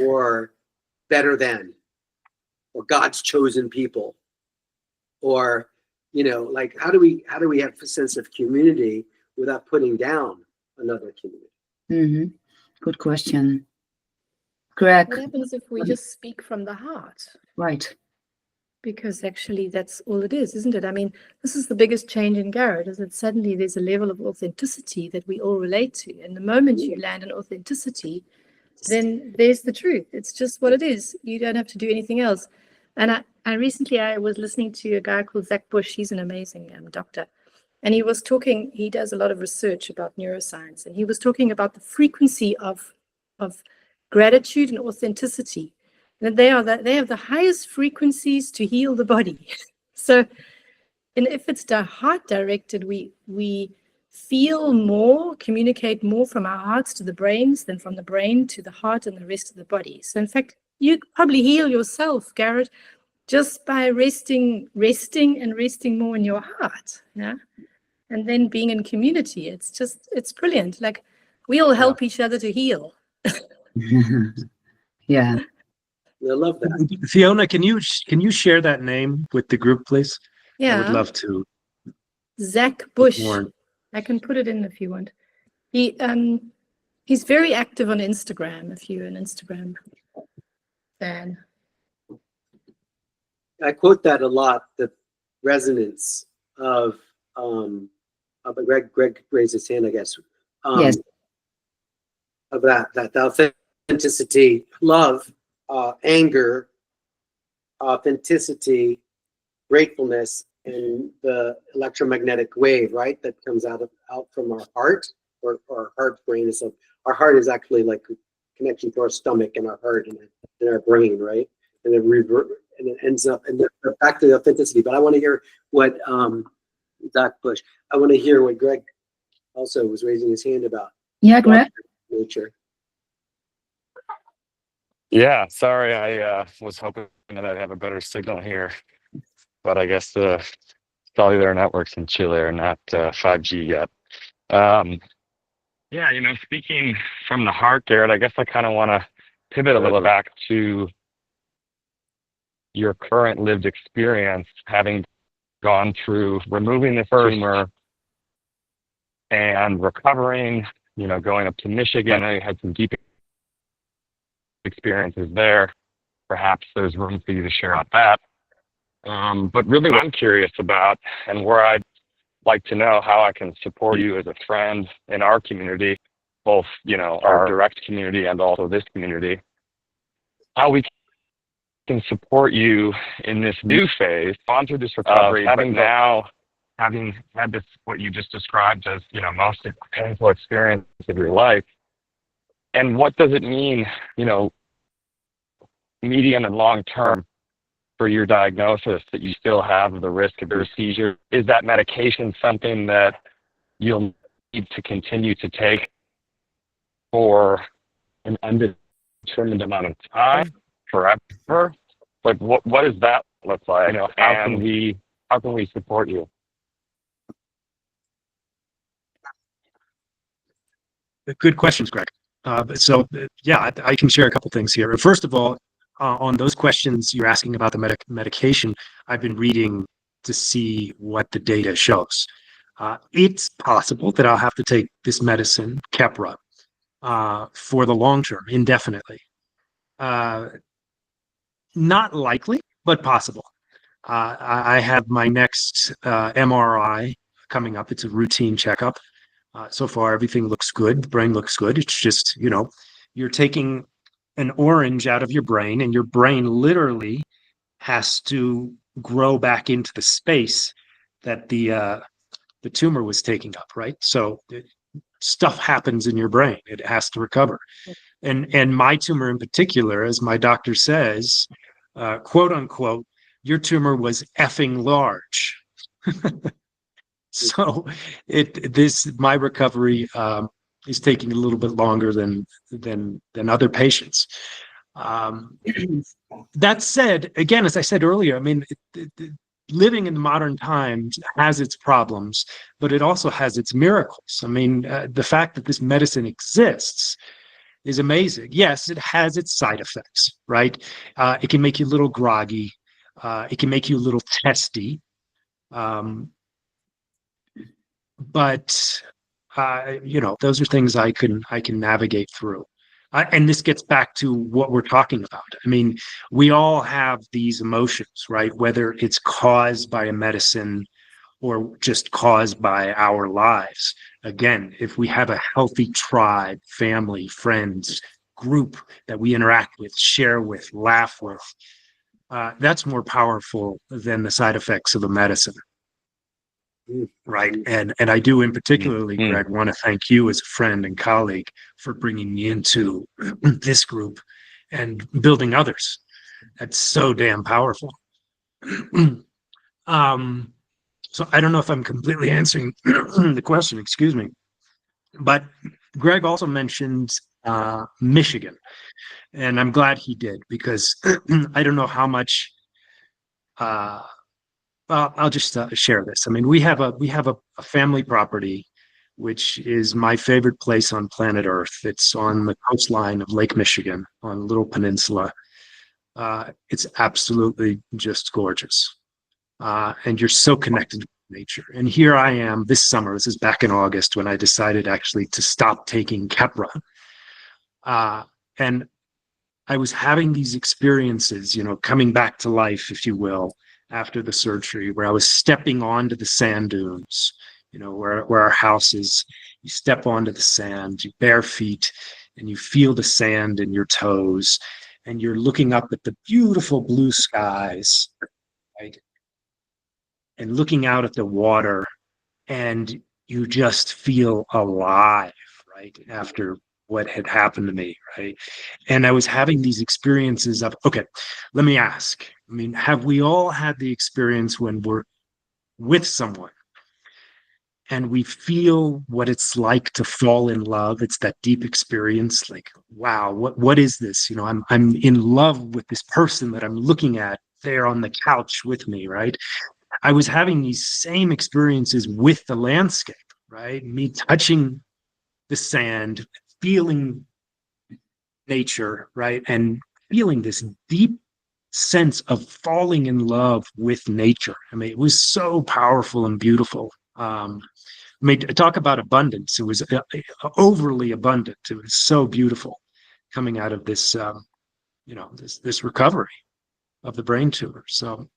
or better than, or God's chosen people, or, you know, like how do we have a sense of community without putting down another community? Mm-hmm. Good question. Greg. What happens if we just speak from the heart? Right. Because actually that's all it is, isn't it? I mean, this is the biggest change in Garrett, is that suddenly there's a level of authenticity that we all relate to. And the moment you land in authenticity, then there's the truth. It's just what it is. You don't have to do anything else. And I recently was listening to a guy called Zach Bush. He's an amazing doctor. And he was talking, he does a lot of research about neuroscience. And he was talking about the frequency of gratitude and authenticity. And they have the highest frequencies to heal the body. So, and if it's the heart directed, we feel more, communicate more from our hearts to the brains than from the brain to the heart and the rest of the body. So in fact, you probably heal yourself, Garrett, just by resting more in your heart. Yeah. And then being in community. It's brilliant. Like we all help each other to heal. Yeah. I love that. Fiona, can you share that name with the group, please? Yeah. I would love to. Zach Bush. More. I can put it in if you want. He's very active on Instagram, if you're an Instagram fan. I quote that a lot, the resonance of Greg raised his hand, I guess. Yes. Of that authenticity, love, anger, authenticity, gratefulness, and the electromagnetic wave, right, that comes out from our heart, or our heart brain is our heart is actually like a connection to our stomach and our heart and our brain, right? And it ends up and back to the authenticity. But I want to hear what Zach Bush. I want to hear what Greg also was raising his hand about. Yeah, Greg. Nature. Yeah, sorry, I was hoping that I'd have a better signal here, but I guess the cellular networks in Chile are not 5G yet. Yeah, you know, speaking from the heart, Garrett, I guess I kind of want to pivot a little back to your current lived experience, having gone through removing the tumor and recovering, you know, going up to Michigan. I had some deep experiences there. Perhaps there's room for you to share about that. But really what I'm curious about, and where I'd like to know how I can support you as a friend in our community, both, you know, our direct community and also this community, how we can support you in this new phase, gone through this recovery, having had this, what you just described as, you know, most painful experience of your life. And what does it mean, you know, medium and long term for your diagnosis, that you still have the risk of your seizure? Is that medication something that you'll need to continue to take for an undetermined amount of time, forever? Like what does that look like? You know, how can we support you? Good questions, Greg. Yeah, I can share a couple things here. First of all, on those questions you're asking about the medication, I've been reading to see what the data shows. It's possible that I'll have to take this medicine, Keppra, for the long term, indefinitely. Not likely, but possible. I have my next MRI coming up. It's a routine checkup. So far, everything looks good. The brain looks good. It's just, you know, you're taking an orange out of your brain, and your brain literally has to grow back into the space that the tumor was taking up, right? So stuff happens in your brain. It has to recover. And my tumor in particular, as my doctor says, quote unquote, your tumor was effing large. So my recovery is taking a little bit longer than other patients. That said, again, as I said earlier, I mean, living in modern times has its problems, but it also has its miracles. I mean, the fact that this medicine exists is amazing. Yes, it has its side effects, right? It can make you a little groggy. It can make you a little testy. But those are things I can navigate through. And this gets back to what we're talking about. I mean, we all have these emotions, right? Whether it's caused by a medicine or just caused by our lives. Again, if we have a healthy tribe, family, friends, group that we interact with, share with, laugh with, that's more powerful than the side effects of a medicine. Right. And I do in particularly, Greg, want to thank you as a friend and colleague for bringing me into this group and building others. That's so damn powerful. So I don't know if I'm completely answering the question, excuse me. But Greg also mentioned Michigan, and I'm glad he did, because I don't know how much well, I'll just share this. I mean, we have a family property, which is my favorite place on planet Earth. It's on the coastline of Lake Michigan, on a little peninsula. It's absolutely just gorgeous, and you're so connected with nature. And here I am this summer. This is back in August when I decided actually to stop taking Keppra, and I was having these experiences, coming back to life, if you will, after the surgery, where I was stepping onto the sand dunes, where our house is. You step onto the sand, you bare feet, and you feel the sand in your toes, and you're looking up at the beautiful blue skies, right? And looking out at the water, and you just feel alive, right? After what had happened to me, right? And I was having these experiences of, okay, let me ask. I mean, have we all had the experience when we're with someone and we feel what it's like to fall in love? It's that deep experience, like, wow, what is this? I'm in love with this person that I'm looking at there on the couch with me, right? I was having these same experiences with the landscape, right? Me touching the sand, feeling nature, right? And feeling this deep sense of falling in love with nature. I mean, it was so powerful and beautiful. I mean, talk about abundance. It was overly abundant. It was so beautiful coming out of this, this recovery of the brain tumor. So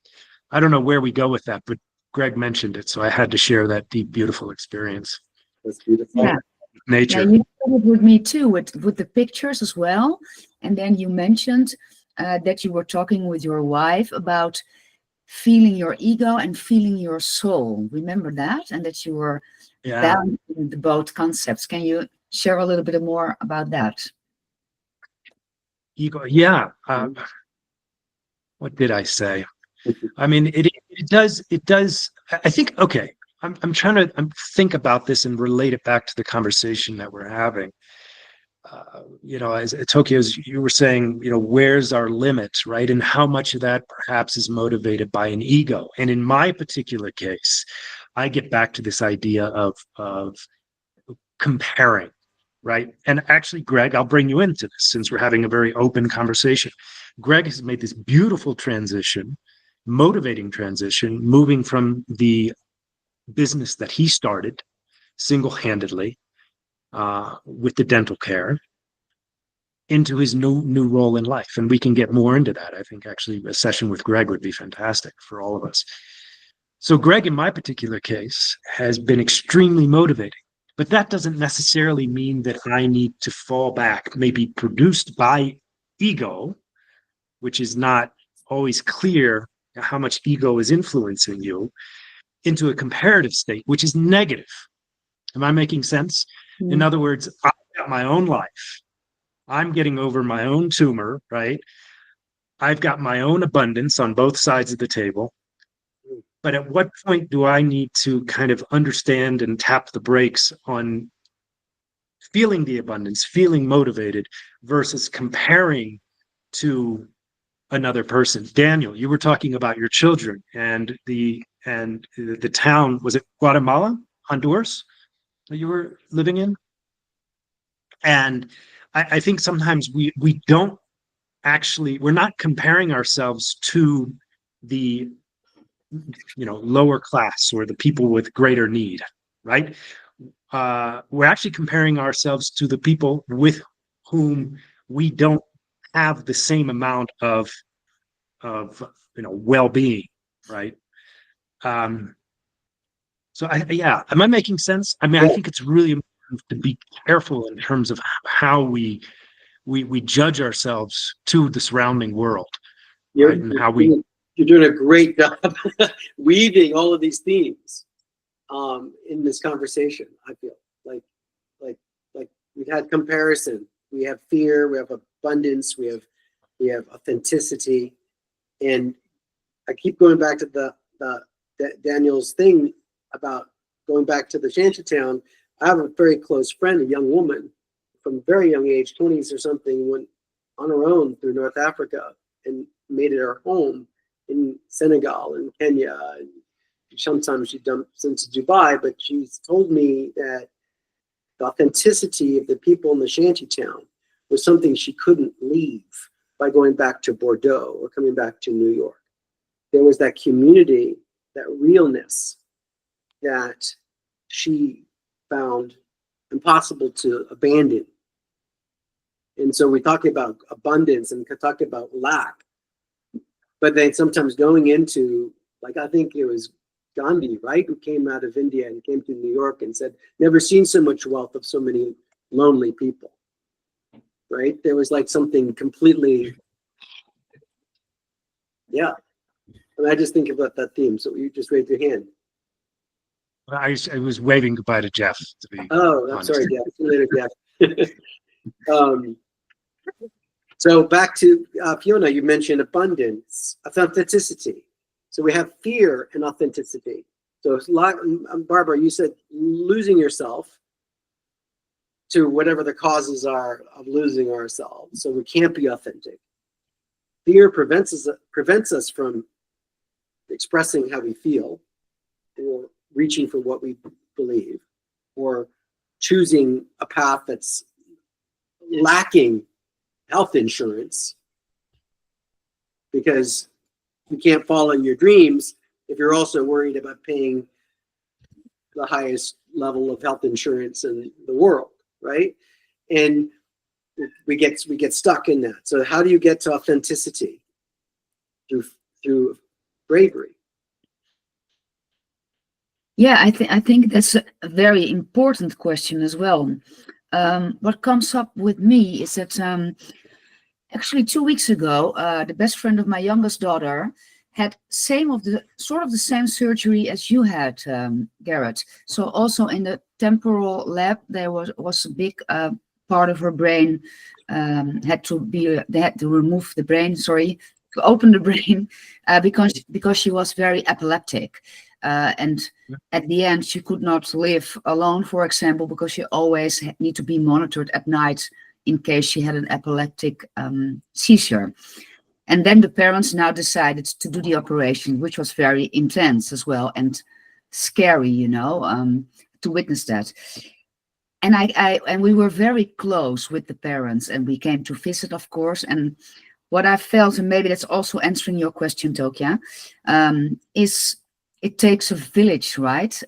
I don't know where we go with that, but Greg mentioned it, so I had to share that deep, beautiful experience. That's beautiful. Yeah. Nature. Yeah, you did it with me too, with the pictures as well. And then you mentioned that you were talking with your wife about feeling your ego and feeling your soul. Remember that? And that you were balancing the both concepts. Can you share a little bit more about that? Ego, yeah. What did I say? I mean, it does. I think, okay, I'm trying to think about this and relate it back to the conversation that we're having. As Tokyo, as you were saying, where's our limit, right? And how much of that perhaps is motivated by an ego. And in my particular case, I get back to this idea of comparing, right? And actually, Greg, I'll bring you into this since we're having a very open conversation. Greg has made this beautiful transition, motivating transition, moving from the business that he started single-handedly with the dental care into his new role in life. And we can get more into that. I think actually a session with Greg would be fantastic for all of us. So Greg, in my particular case, has been extremely motivating. But that doesn't necessarily mean that I need to fall back, maybe produced by ego, which is not always clear how much ego is influencing you, into a comparative state, which is negative. Am I making sense? Mm-hmm. In other words, I've got my own life. I'm getting over my own tumor, right? I've got my own abundance on both sides of the table. But at what point do I need to kind of understand and tap the brakes on feeling the abundance, feeling motivated versus comparing to another person. Daniel, you were talking about your children and the town, was it Guatemala, Honduras that you were living in? And I think sometimes we don't actually, we're not comparing ourselves to the lower class or the people with greater need, right? We're actually comparing ourselves to the people with whom we don't have the same amount of well-being, right? So am I making sense? I mean, I think it's really important to be careful in terms of how we judge ourselves to the surrounding world, right? And how you're doing a great job weaving all of these themes in this conversation. I feel like we've had comparison, we have fear, we have abundance, we have authenticity, and I keep going back to the Daniel's thing about going back to the shantytown. I have a very close friend, a young woman from a very young age, 20s or something, went on her own through North Africa and made it her home in Senegal and Kenya. And sometimes she dumps into Dubai, but she's told me that the authenticity of the people in the shantytown was something she couldn't leave by going back to Bordeaux or coming back to New York. There was that community, that realness that she found impossible to abandon. And so we're talking about abundance and talking about lack, but then sometimes going into, like, I think it was Gandhi, right, who came out of India and came to New York and said, never seen so much wealth of so many lonely people, right? There was like something completely, yeah. And I just think about that theme. So you just raised your hand. I was waving goodbye to Jeff. Oh, I'm sorry, Jeff. See you later, Jeff. So back to Fiona, you mentioned abundance, authenticity. So we have fear and authenticity. So it's like, Barbara, you said losing yourself to whatever the causes are of losing ourselves. So we can't be authentic. Fear prevents us from expressing how we feel, or reaching for what we believe, or choosing a path that's lacking health insurance, because you can't follow your dreams if you're also worried about paying the highest level of health insurance in the world, right? And we get stuck in that. So how do you get to authenticity? Through bravery. Yeah, I think that's a very important question as well. What comes up with me is that actually 2 weeks ago, the best friend of my youngest daughter had sort of the same surgery as you had, Garrett. So also in the temporal lab, there was a big part of her brain they had to remove the brain, to open the brain, because she was very epileptic. And at the end, she could not live alone, for example, because she always need to be monitored at night in case she had an epileptic seizure. And then the parents now decided to do the operation, which was very intense as well and scary, to witness that. And and we were very close with the parents, and we came to visit, of course. And what I felt, and maybe that's also answering your question, Tokia, is it takes a village, right?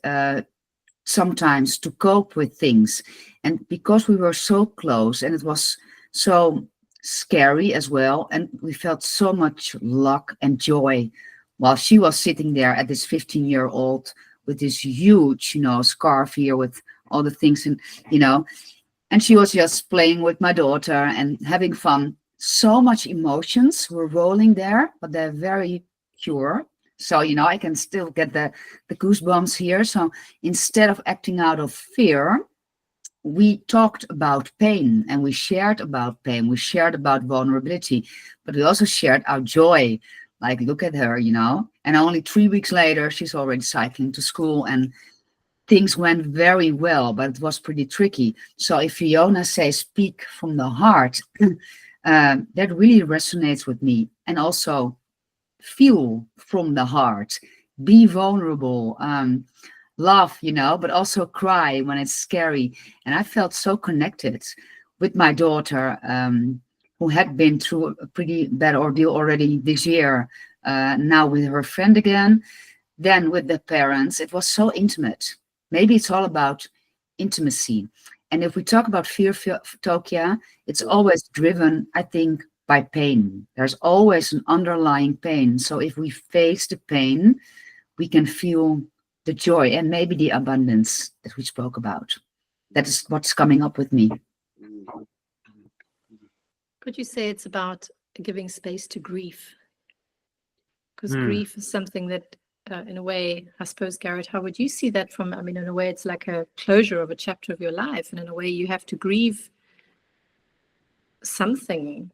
Sometimes to cope with things. And because we were so close, and it was so scary as well, and we felt so much luck and joy while she was sitting there at this 15-year-old with this huge, scarf here with all the things, and and she was just playing with my daughter and having fun. So much emotions were rolling there, but they're very pure. So, I can still get the goosebumps here. So instead of acting out of fear, we talked about pain, and we shared about pain. We shared about vulnerability, but we also shared our joy. Like, look at her, and only 3 weeks later, she's already cycling to school, and things went very well, but it was pretty tricky. So if Fiona says speak from the heart, that really resonates with me. And also feel from the heart, be vulnerable, laugh, but also cry when it's scary. And I felt so connected with my daughter, who had been through a pretty bad ordeal already this year, now with her friend again, then with the parents. It was so intimate. Maybe it's all about intimacy. And if we talk about fear, Tokia, it's always driven, I think, by pain. There's always an underlying pain. So if we face the pain, we can feel the joy and maybe the abundance that we spoke about. That is what's coming up with me. Could you say it's about giving space to grief? Because grief is something that, in a way, I suppose, Garrett, how would you see that from, in a way, it's like a closure of a chapter of your life. And in a way, you have to grieve something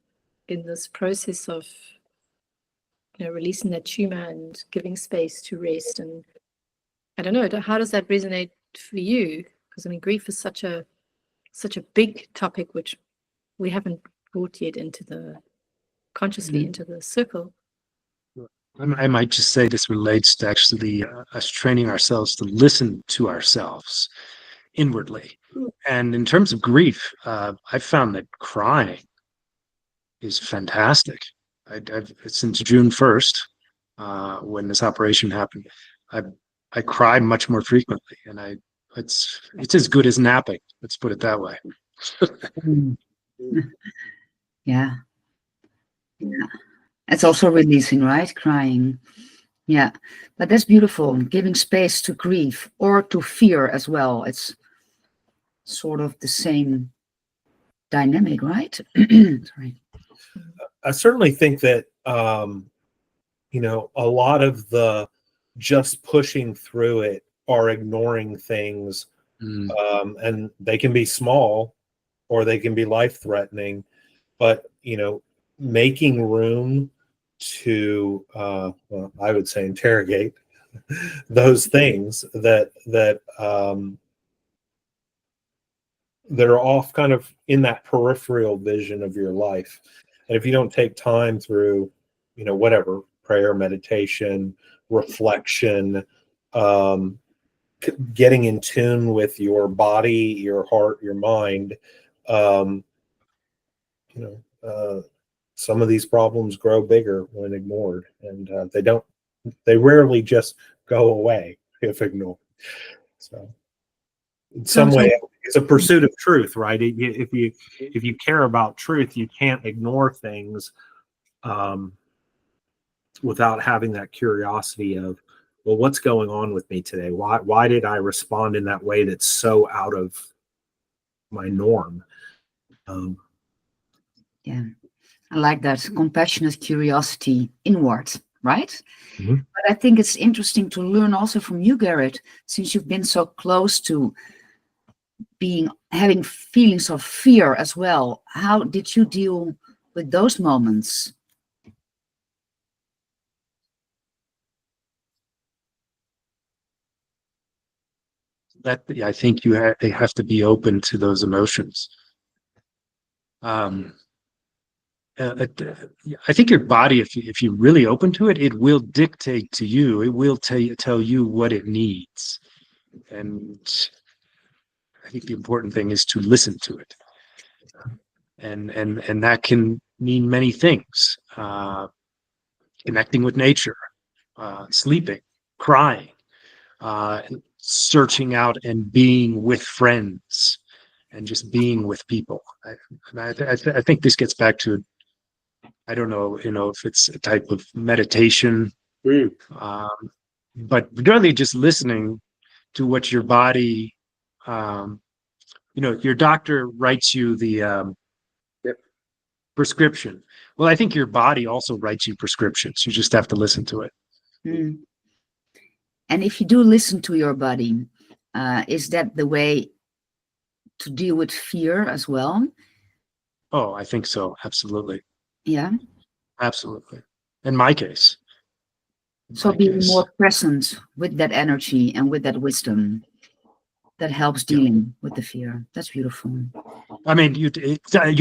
in this process of, releasing that tumor and giving space to rest. And I don't know, how does that resonate for you? Because, grief is such a big topic, which we haven't brought yet into the, consciously into the circle. I might just say this relates to actually us training ourselves to listen to ourselves inwardly. And in terms of grief, I've found that crying is fantastic. Since June 1st, when this operation happened, I cry much more frequently, and it's as good as napping. Let's put it that way. Yeah. It's also releasing, right? Crying. Yeah. But that's beautiful. Giving space to grief or to fear as well. It's sort of the same dynamic, right? Sorry. I certainly think that, a lot of the just pushing through it are ignoring things, and they can be small or they can be life-threatening, but, making room to, I would say, interrogate those things that are off kind of in that peripheral vision of your life. And if you don't take time through, whatever, prayer, meditation, reflection, getting in tune with your body, your heart, your mind, some of these problems grow bigger when ignored, and they rarely just go away if ignored. So in some way, it's a pursuit of truth, right? If you care about truth, you can't ignore things without having that curiosity of, well, what's going on with me today? Why did I respond in that way that's so out of my norm? Yeah, I like that compassionate curiosity inward, right? But I think it's interesting to learn also from you, Garrett, since you've been so close to having feelings of fear as well. How did you deal with those moments? I think they have to be open to those emotions. I think your body, if you're really open to it, it will dictate to you. It will tell you what it needs, and I think the important thing is to listen to it, and that can mean many things: connecting with nature, sleeping, crying, searching out and being with friends, and just being with people. I think this gets back to, I don't know, if it's a type of meditation, but really just listening to what your body, your doctor writes you the prescription. Well, I think your body also writes you prescriptions. You just have to listen to it. And if you do listen to your body, is that the way to deal with fear as well? Oh, I think so. Absolutely. Yeah. Absolutely. In my case. So being more present with that energy and with that wisdom that helps dealing with the fear. That's beautiful. I mean, you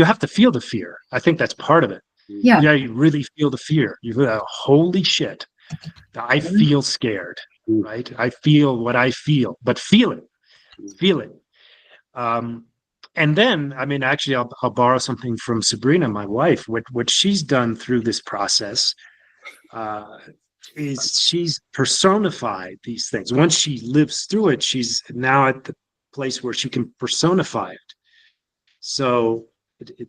have to feel the fear. I think that's part of it. Yeah. Yeah, you really feel the fear. You feel, holy shit, I feel scared, right? I feel what I feel, but feel it. And then, I mean, actually, I'll borrow something from Sabrina, my wife. What she's done through this process is she's personified these things. Once she lives through it, she's now at the place where she can personify it. So,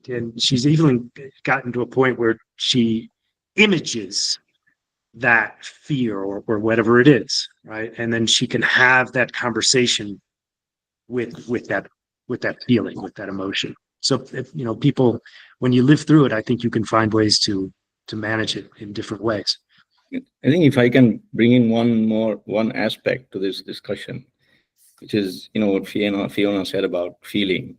and she's even gotten to a point where she images that fear or whatever it is, right? And then she can have that conversation with that feeling, with that emotion. So, if, people, when you live through it, I think you can find ways to manage it in different ways. I think if I can bring in one aspect to this discussion, which is, what Fiona said about feeling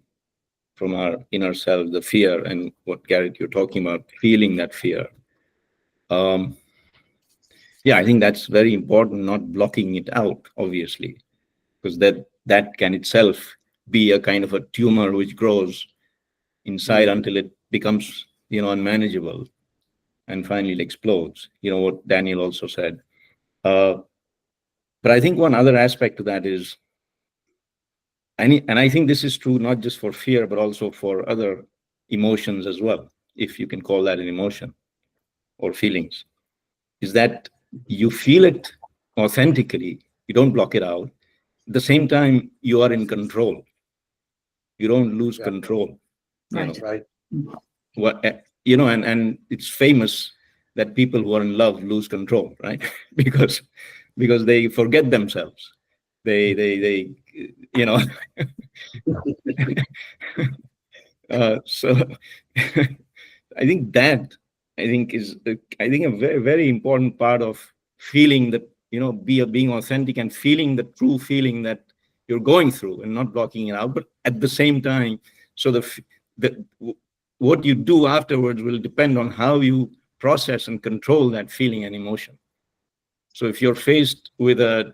from our inner self, the fear, and what, Garrett, you're talking about, feeling that fear. Yeah, I think that's very important, not blocking it out, obviously, because that can itself be a kind of a tumor which grows inside until it becomes, unmanageable and finally it explodes, what Daniel also said. But I think one other aspect to that is, and I think this is true not just for fear, but also for other emotions as well, if you can call that an emotion or feelings, is that you feel it authentically, you don't block it out. At the same time, you are in control. You don't lose control. Right. What, and it's famous that people who are in love lose control, right? because they forget themselves. They so I think is a very, very important part of feeling that, being authentic and feeling the true feeling that you're going through and not blocking it out. But at the same time, so what you do afterwards will depend on how you process and control that feeling and emotion. So if you're faced with a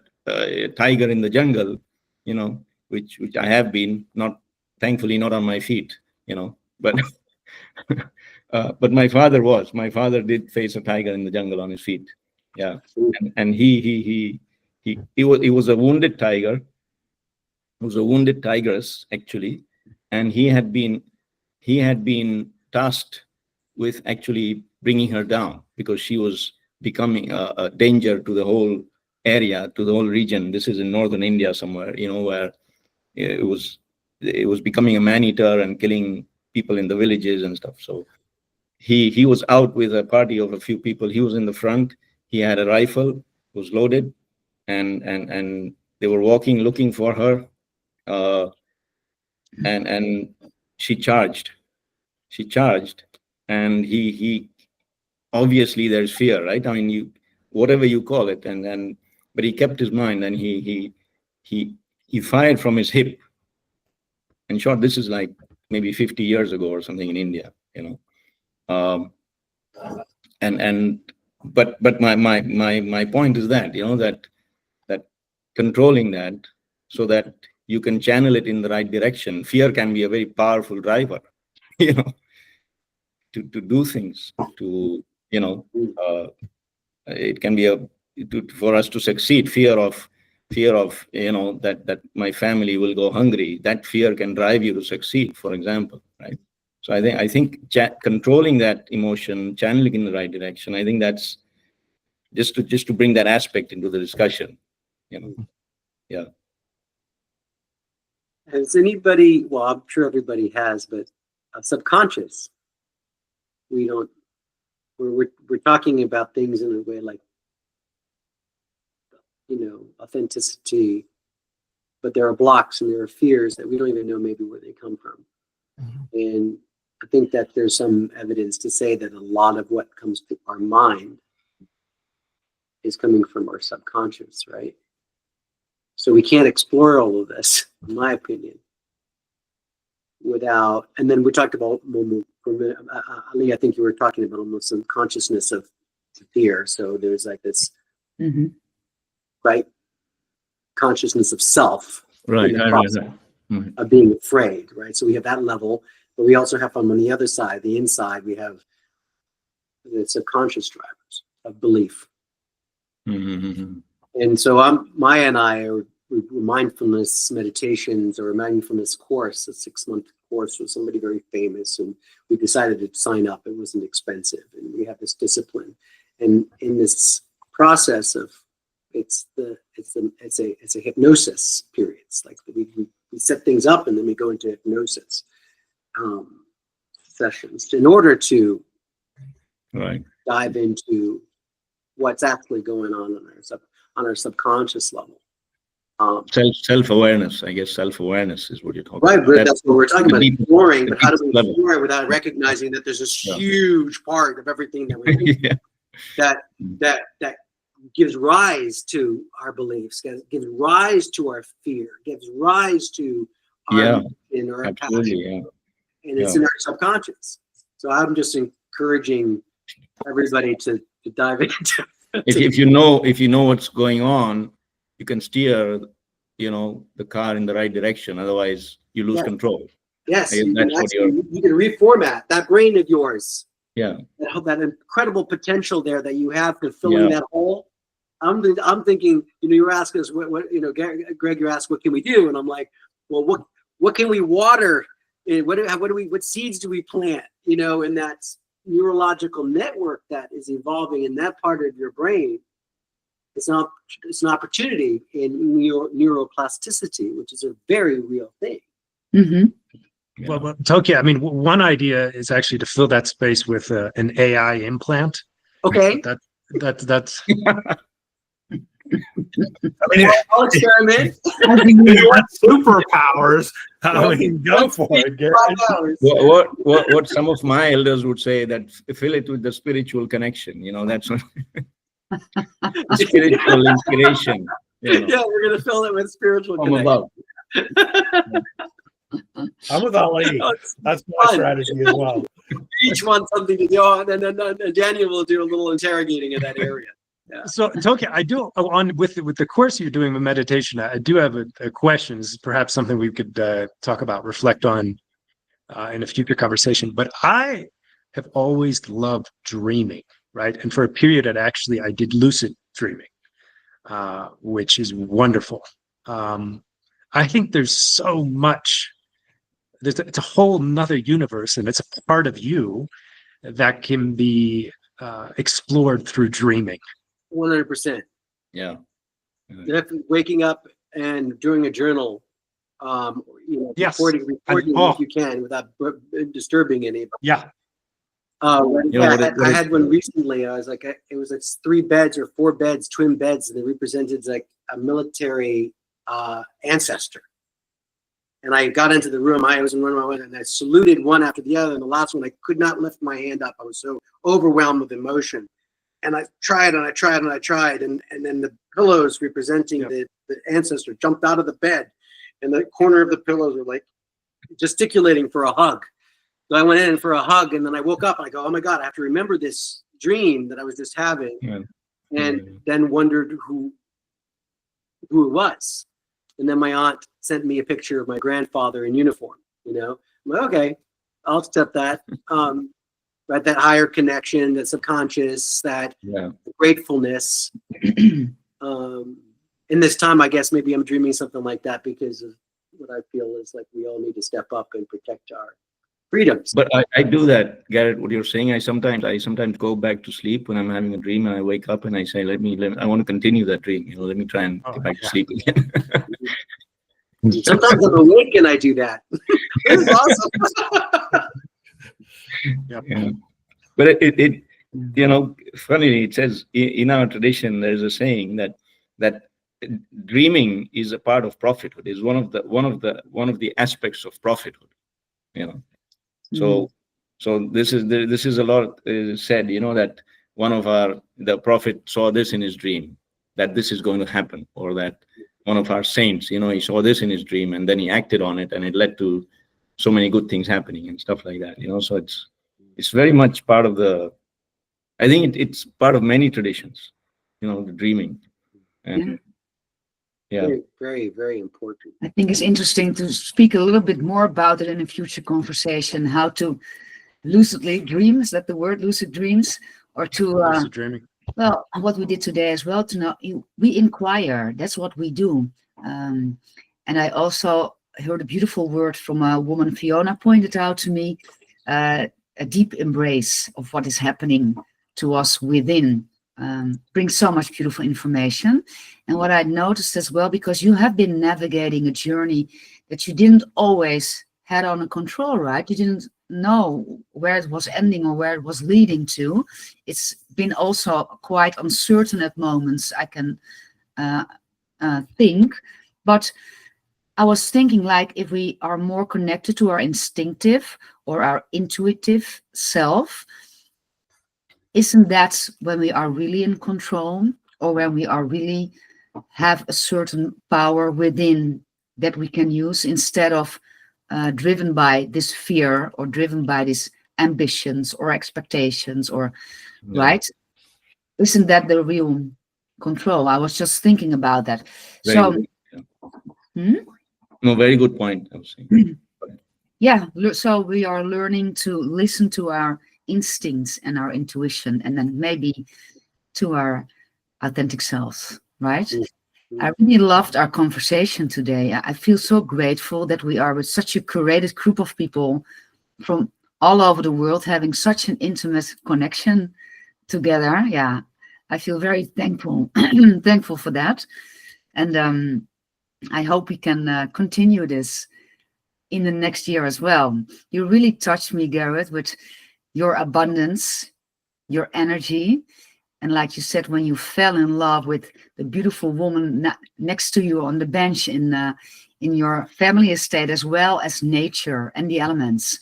tiger in the jungle, which I have been, thankfully not on my feet, but but my father did face a tiger in the jungle on his feet. Yeah. And he was a wounded tiger. It was a wounded tigress, actually. And he had been tasked with actually bringing her down because she was becoming a danger to the whole area, to the whole region. This is in northern India somewhere, where it was becoming a man-eater and killing people in the villages and stuff. So he was out with a party of a few people. He was in the front. He had a rifle, was loaded, and they were walking, looking for her. And she charged, and he obviously there's fear, right? I mean, whatever you call it, but he kept his mind, and he fired from his hip. In short, this is like maybe 50 years ago or something in India, but my point is that, that controlling that so that you can channel it in the right direction. Fear can be a very powerful driver, to do things, to, it can be for us to succeed. Fear of, that my family will go hungry. That fear can drive you to succeed, for example, right? So I think controlling that emotion, channeling in the right direction, I think that's just to bring that aspect into the discussion, Yeah. Has anybody, well, I'm sure everybody has, but subconscious, we're talking about things in a way like, authenticity, but there are blocks and there are fears that we don't even know maybe where they come from. And I think that there's some evidence to say that a lot of what comes to our mind is coming from our subconscious, right? So we can't explore all of this, in my opinion, without, and then we talked about, Ali, I think you were talking about almost some consciousness of fear. So there's like this, right? Consciousness of self. Right. of being afraid, right? So we have that level, but we also have on the other side, the inside, we have the subconscious drivers of belief. Mm-hmm. And so Maya and I are mindfulness meditations or a mindfulness course, a 6-month course with somebody very famous, and we decided to sign up. It wasn't expensive, and we have this discipline. And in this process of it's a hypnosis period. It's like we set things up and then we go into hypnosis sessions in order to dive into what's actually going on our subconscious level. Self-awareness, I guess. Self-awareness is what you're talking right, about. But that's what we're talking about. Exploring, but how do we level. explore it without recognizing that there's this huge part of everything that we do that gives rise to our beliefs, gives rise to our fear, gives rise to our in our passion, and it's in our subconscious. So I'm just encouraging everybody to dive into. If you know what's going on, you can steer, the car in the right direction. Otherwise, you lose control. Yes, you can reformat that brain of yours. Yeah, that incredible potential there that you have to fill in that hole. I'm thinking, you were asking us what Greg, you asked what can we do, and I'm like, well, what can we water? What seeds do we plant? In that neurological network that is evolving in that part of your brain. It's an opportunity in neuroplasticity, which is a very real thing. Mm-hmm. Well, Tokyo, I mean, one idea is actually to fill that space with an AI implant. Okay. That's. I'll experiment. If you want superpowers, go for it, Garrett. What some of my elders would say, that fill it with the spiritual connection. That's what spiritual inspiration. Yeah, we're gonna fill it with spiritual connection. I'm with Ali. That's my strategy as well. Each wants something to do, and then Daniel will do a little interrogating in that area. Yeah. So, Tokyo, I do with the course you're doing with meditation. I do have a question. This is perhaps something we could talk about, reflect on in a future conversation. But I have always loved dreaming, right? And for a period, I did lucid dreaming, which is wonderful. I think there's so much. It's a whole nother universe, and it's a part of you that can be explored through dreaming. 100%. Yeah. Definitely waking up and doing a journal, Yes. recording if you can without disturbing any. Yeah. I had one recently. I was like, it was like 3 beds or 4 beds, twin beds, and they represented like a military ancestor. And I got into the room. I was in one of my and I saluted one after the other. And the last one, I could not lift my hand up. I was so overwhelmed with emotion. And I tried and I tried and I tried. And then the pillows representing the ancestor jumped out of the bed. And the corner of the pillows were like gesticulating for a hug. So I went in for a hug. And then I woke up and I go, oh my God, I have to remember this dream that I was just having. And then wondered who it was. And then my aunt sent me a picture of my grandfather in uniform. I'm like, okay, I'll accept that. Right, that higher connection, that subconscious, that gratefulness. In this time, I guess maybe I'm dreaming something like that because of what I feel is like we all need to step up and protect our freedoms. But I do that, Garrett. What you're saying, I sometimes go back to sleep when I'm having a dream, and I wake up and I say, I want to continue that dream. Let me try and get back to sleep again. Sometimes I'm awake and I do that. This is awesome. Yeah. But it funnily, it says in our tradition, there's a saying that dreaming is a part of prophethood, is one of the aspects of prophethood. So this is a lot said, that the prophet saw this in his dream, that this is going to happen, or that one of our saints, he saw this in his dream and then he acted on it and it led to so many good things happening and stuff like that. So it's very much part of I think it's part of many traditions, the dreaming. And Yeah. Very, very, very important. I think it's interesting to speak a little bit more about it in a future conversation, how to lucidly dream. Is that the word, lucid dreams? Or to, Lucid dreaming. well, what we did today as well, to know, we inquire, that's what we do. And I also heard a beautiful word from a woman, Fiona pointed out to me, a deep embrace of what is happening to us within. Brings so much beautiful information. And what I noticed as well, because you have been navigating a journey that you didn't always had under control, right? You didn't know where it was ending or where it was leading to. It's been also quite uncertain at moments, I can think. But I was thinking, like, if we are more connected to our instinctive or our intuitive self, isn't that when we are really in control, or when we are really have a certain power within that we can use, instead of driven by this fear or driven by these ambitions or expectations, or right? Isn't that the real control? I was just thinking about that. Very good. No, very good point, I was saying. Yeah, so we are learning to listen to our instincts and our intuition, and then maybe to our authentic selves, right? I really loved our conversation today. I feel so grateful that we are with such a curated group of people from all over the world, having such an intimate connection together. Yeah, I feel very thankful, thankful for that. And I hope we can continue this in the next year as well. You really touched me, Garrett, with your abundance, your energy. And like you said, when you fell in love with the beautiful woman next to you on the bench in your family estate, as well as nature and the elements.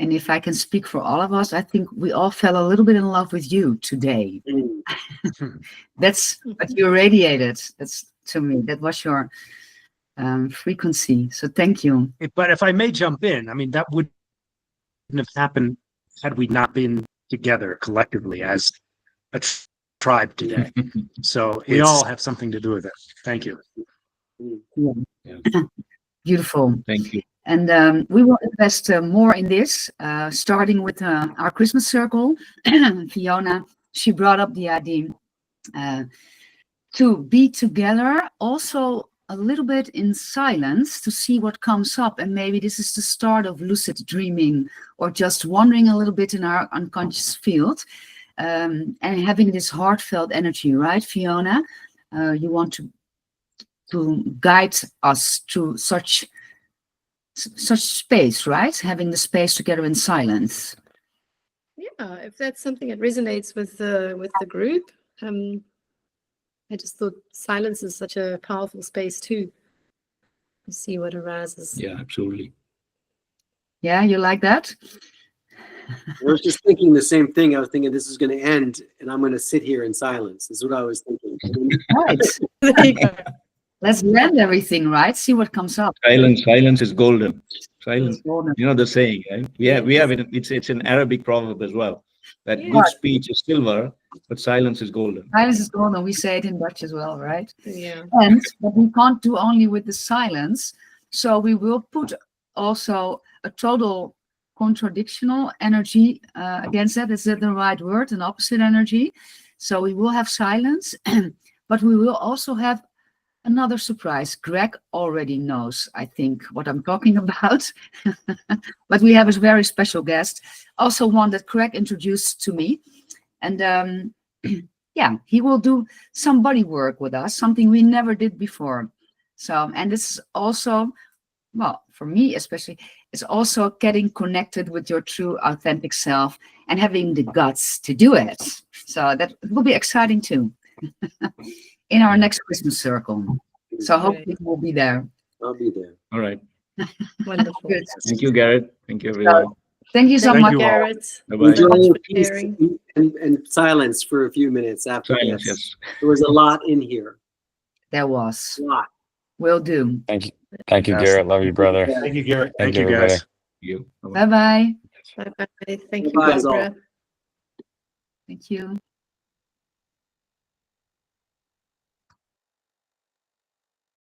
And if I can speak for all of us, I think we all fell a little bit in love with you today. That's what you radiated. That's, to me, that was your frequency. So thank you. But if I may jump in, I mean, that wouldn't have happened had we not been together collectively as a tribe today. So we all have something to do with it. Thank you. Yeah. Beautiful. Thank you. And we will invest more in this, starting with our Christmas circle. Fiona, she brought up the idea to be together, also a little bit in silence, to see what comes up. And maybe this is the start of lucid dreaming, or just wandering a little bit in our unconscious field, and having this heartfelt energy, right, Fiona? You want to guide us to such space, right? Having the space together in silence. Yeah, if that's something that resonates with the group. I just thought silence is such a powerful space too. To see what arises. Yeah, absolutely. Yeah, you like that? I was just thinking the same thing. I was thinking this is going to end and I'm going to sit here in silence. Is what I was thinking. Right. There you go. Let's blend everything, right? See what comes up. Silence is golden. Silence. Golden. You know the saying, right? We have it. It's an Arabic proverb as well. That Yeah. good speech is silver, but silence is golden. Silence is golden. We say it in Dutch as well, right? Yeah. But we can't do only with the silence. So we will put also a total contradictional energy against that. Is that the right word? An opposite energy. So we will have silence, but we will also have another surprise. Greg already knows, I think, what I'm talking about. But we have a very special guest, also one that Greg introduced to me. And yeah, he will do some body work with us, something we never did before. So, and this is also, well, for me especially, it's also getting connected with your true authentic self and having the guts to do it. So that will be exciting too. In our next Christmas circle. So hopefully we'll be there. I'll be there. All right. Wonderful. Good. Thank you, Garrett. Thank you, everyone. Thank you so Thank much. you all. Garrett. Bye-bye. Enjoy Thanks for peace sharing. and silence for a few minutes after Silence, this. yes. There was a lot in here. There was. A lot. Will do. Thank you, Yes. Garrett. Love you, brother. Thank you, Garrett. Thank Thank you, everybody. guys. Thank you. Bye-bye. Bye-bye. Bye-bye. Thank you, Bye-bye, all. Barbara. Thank you.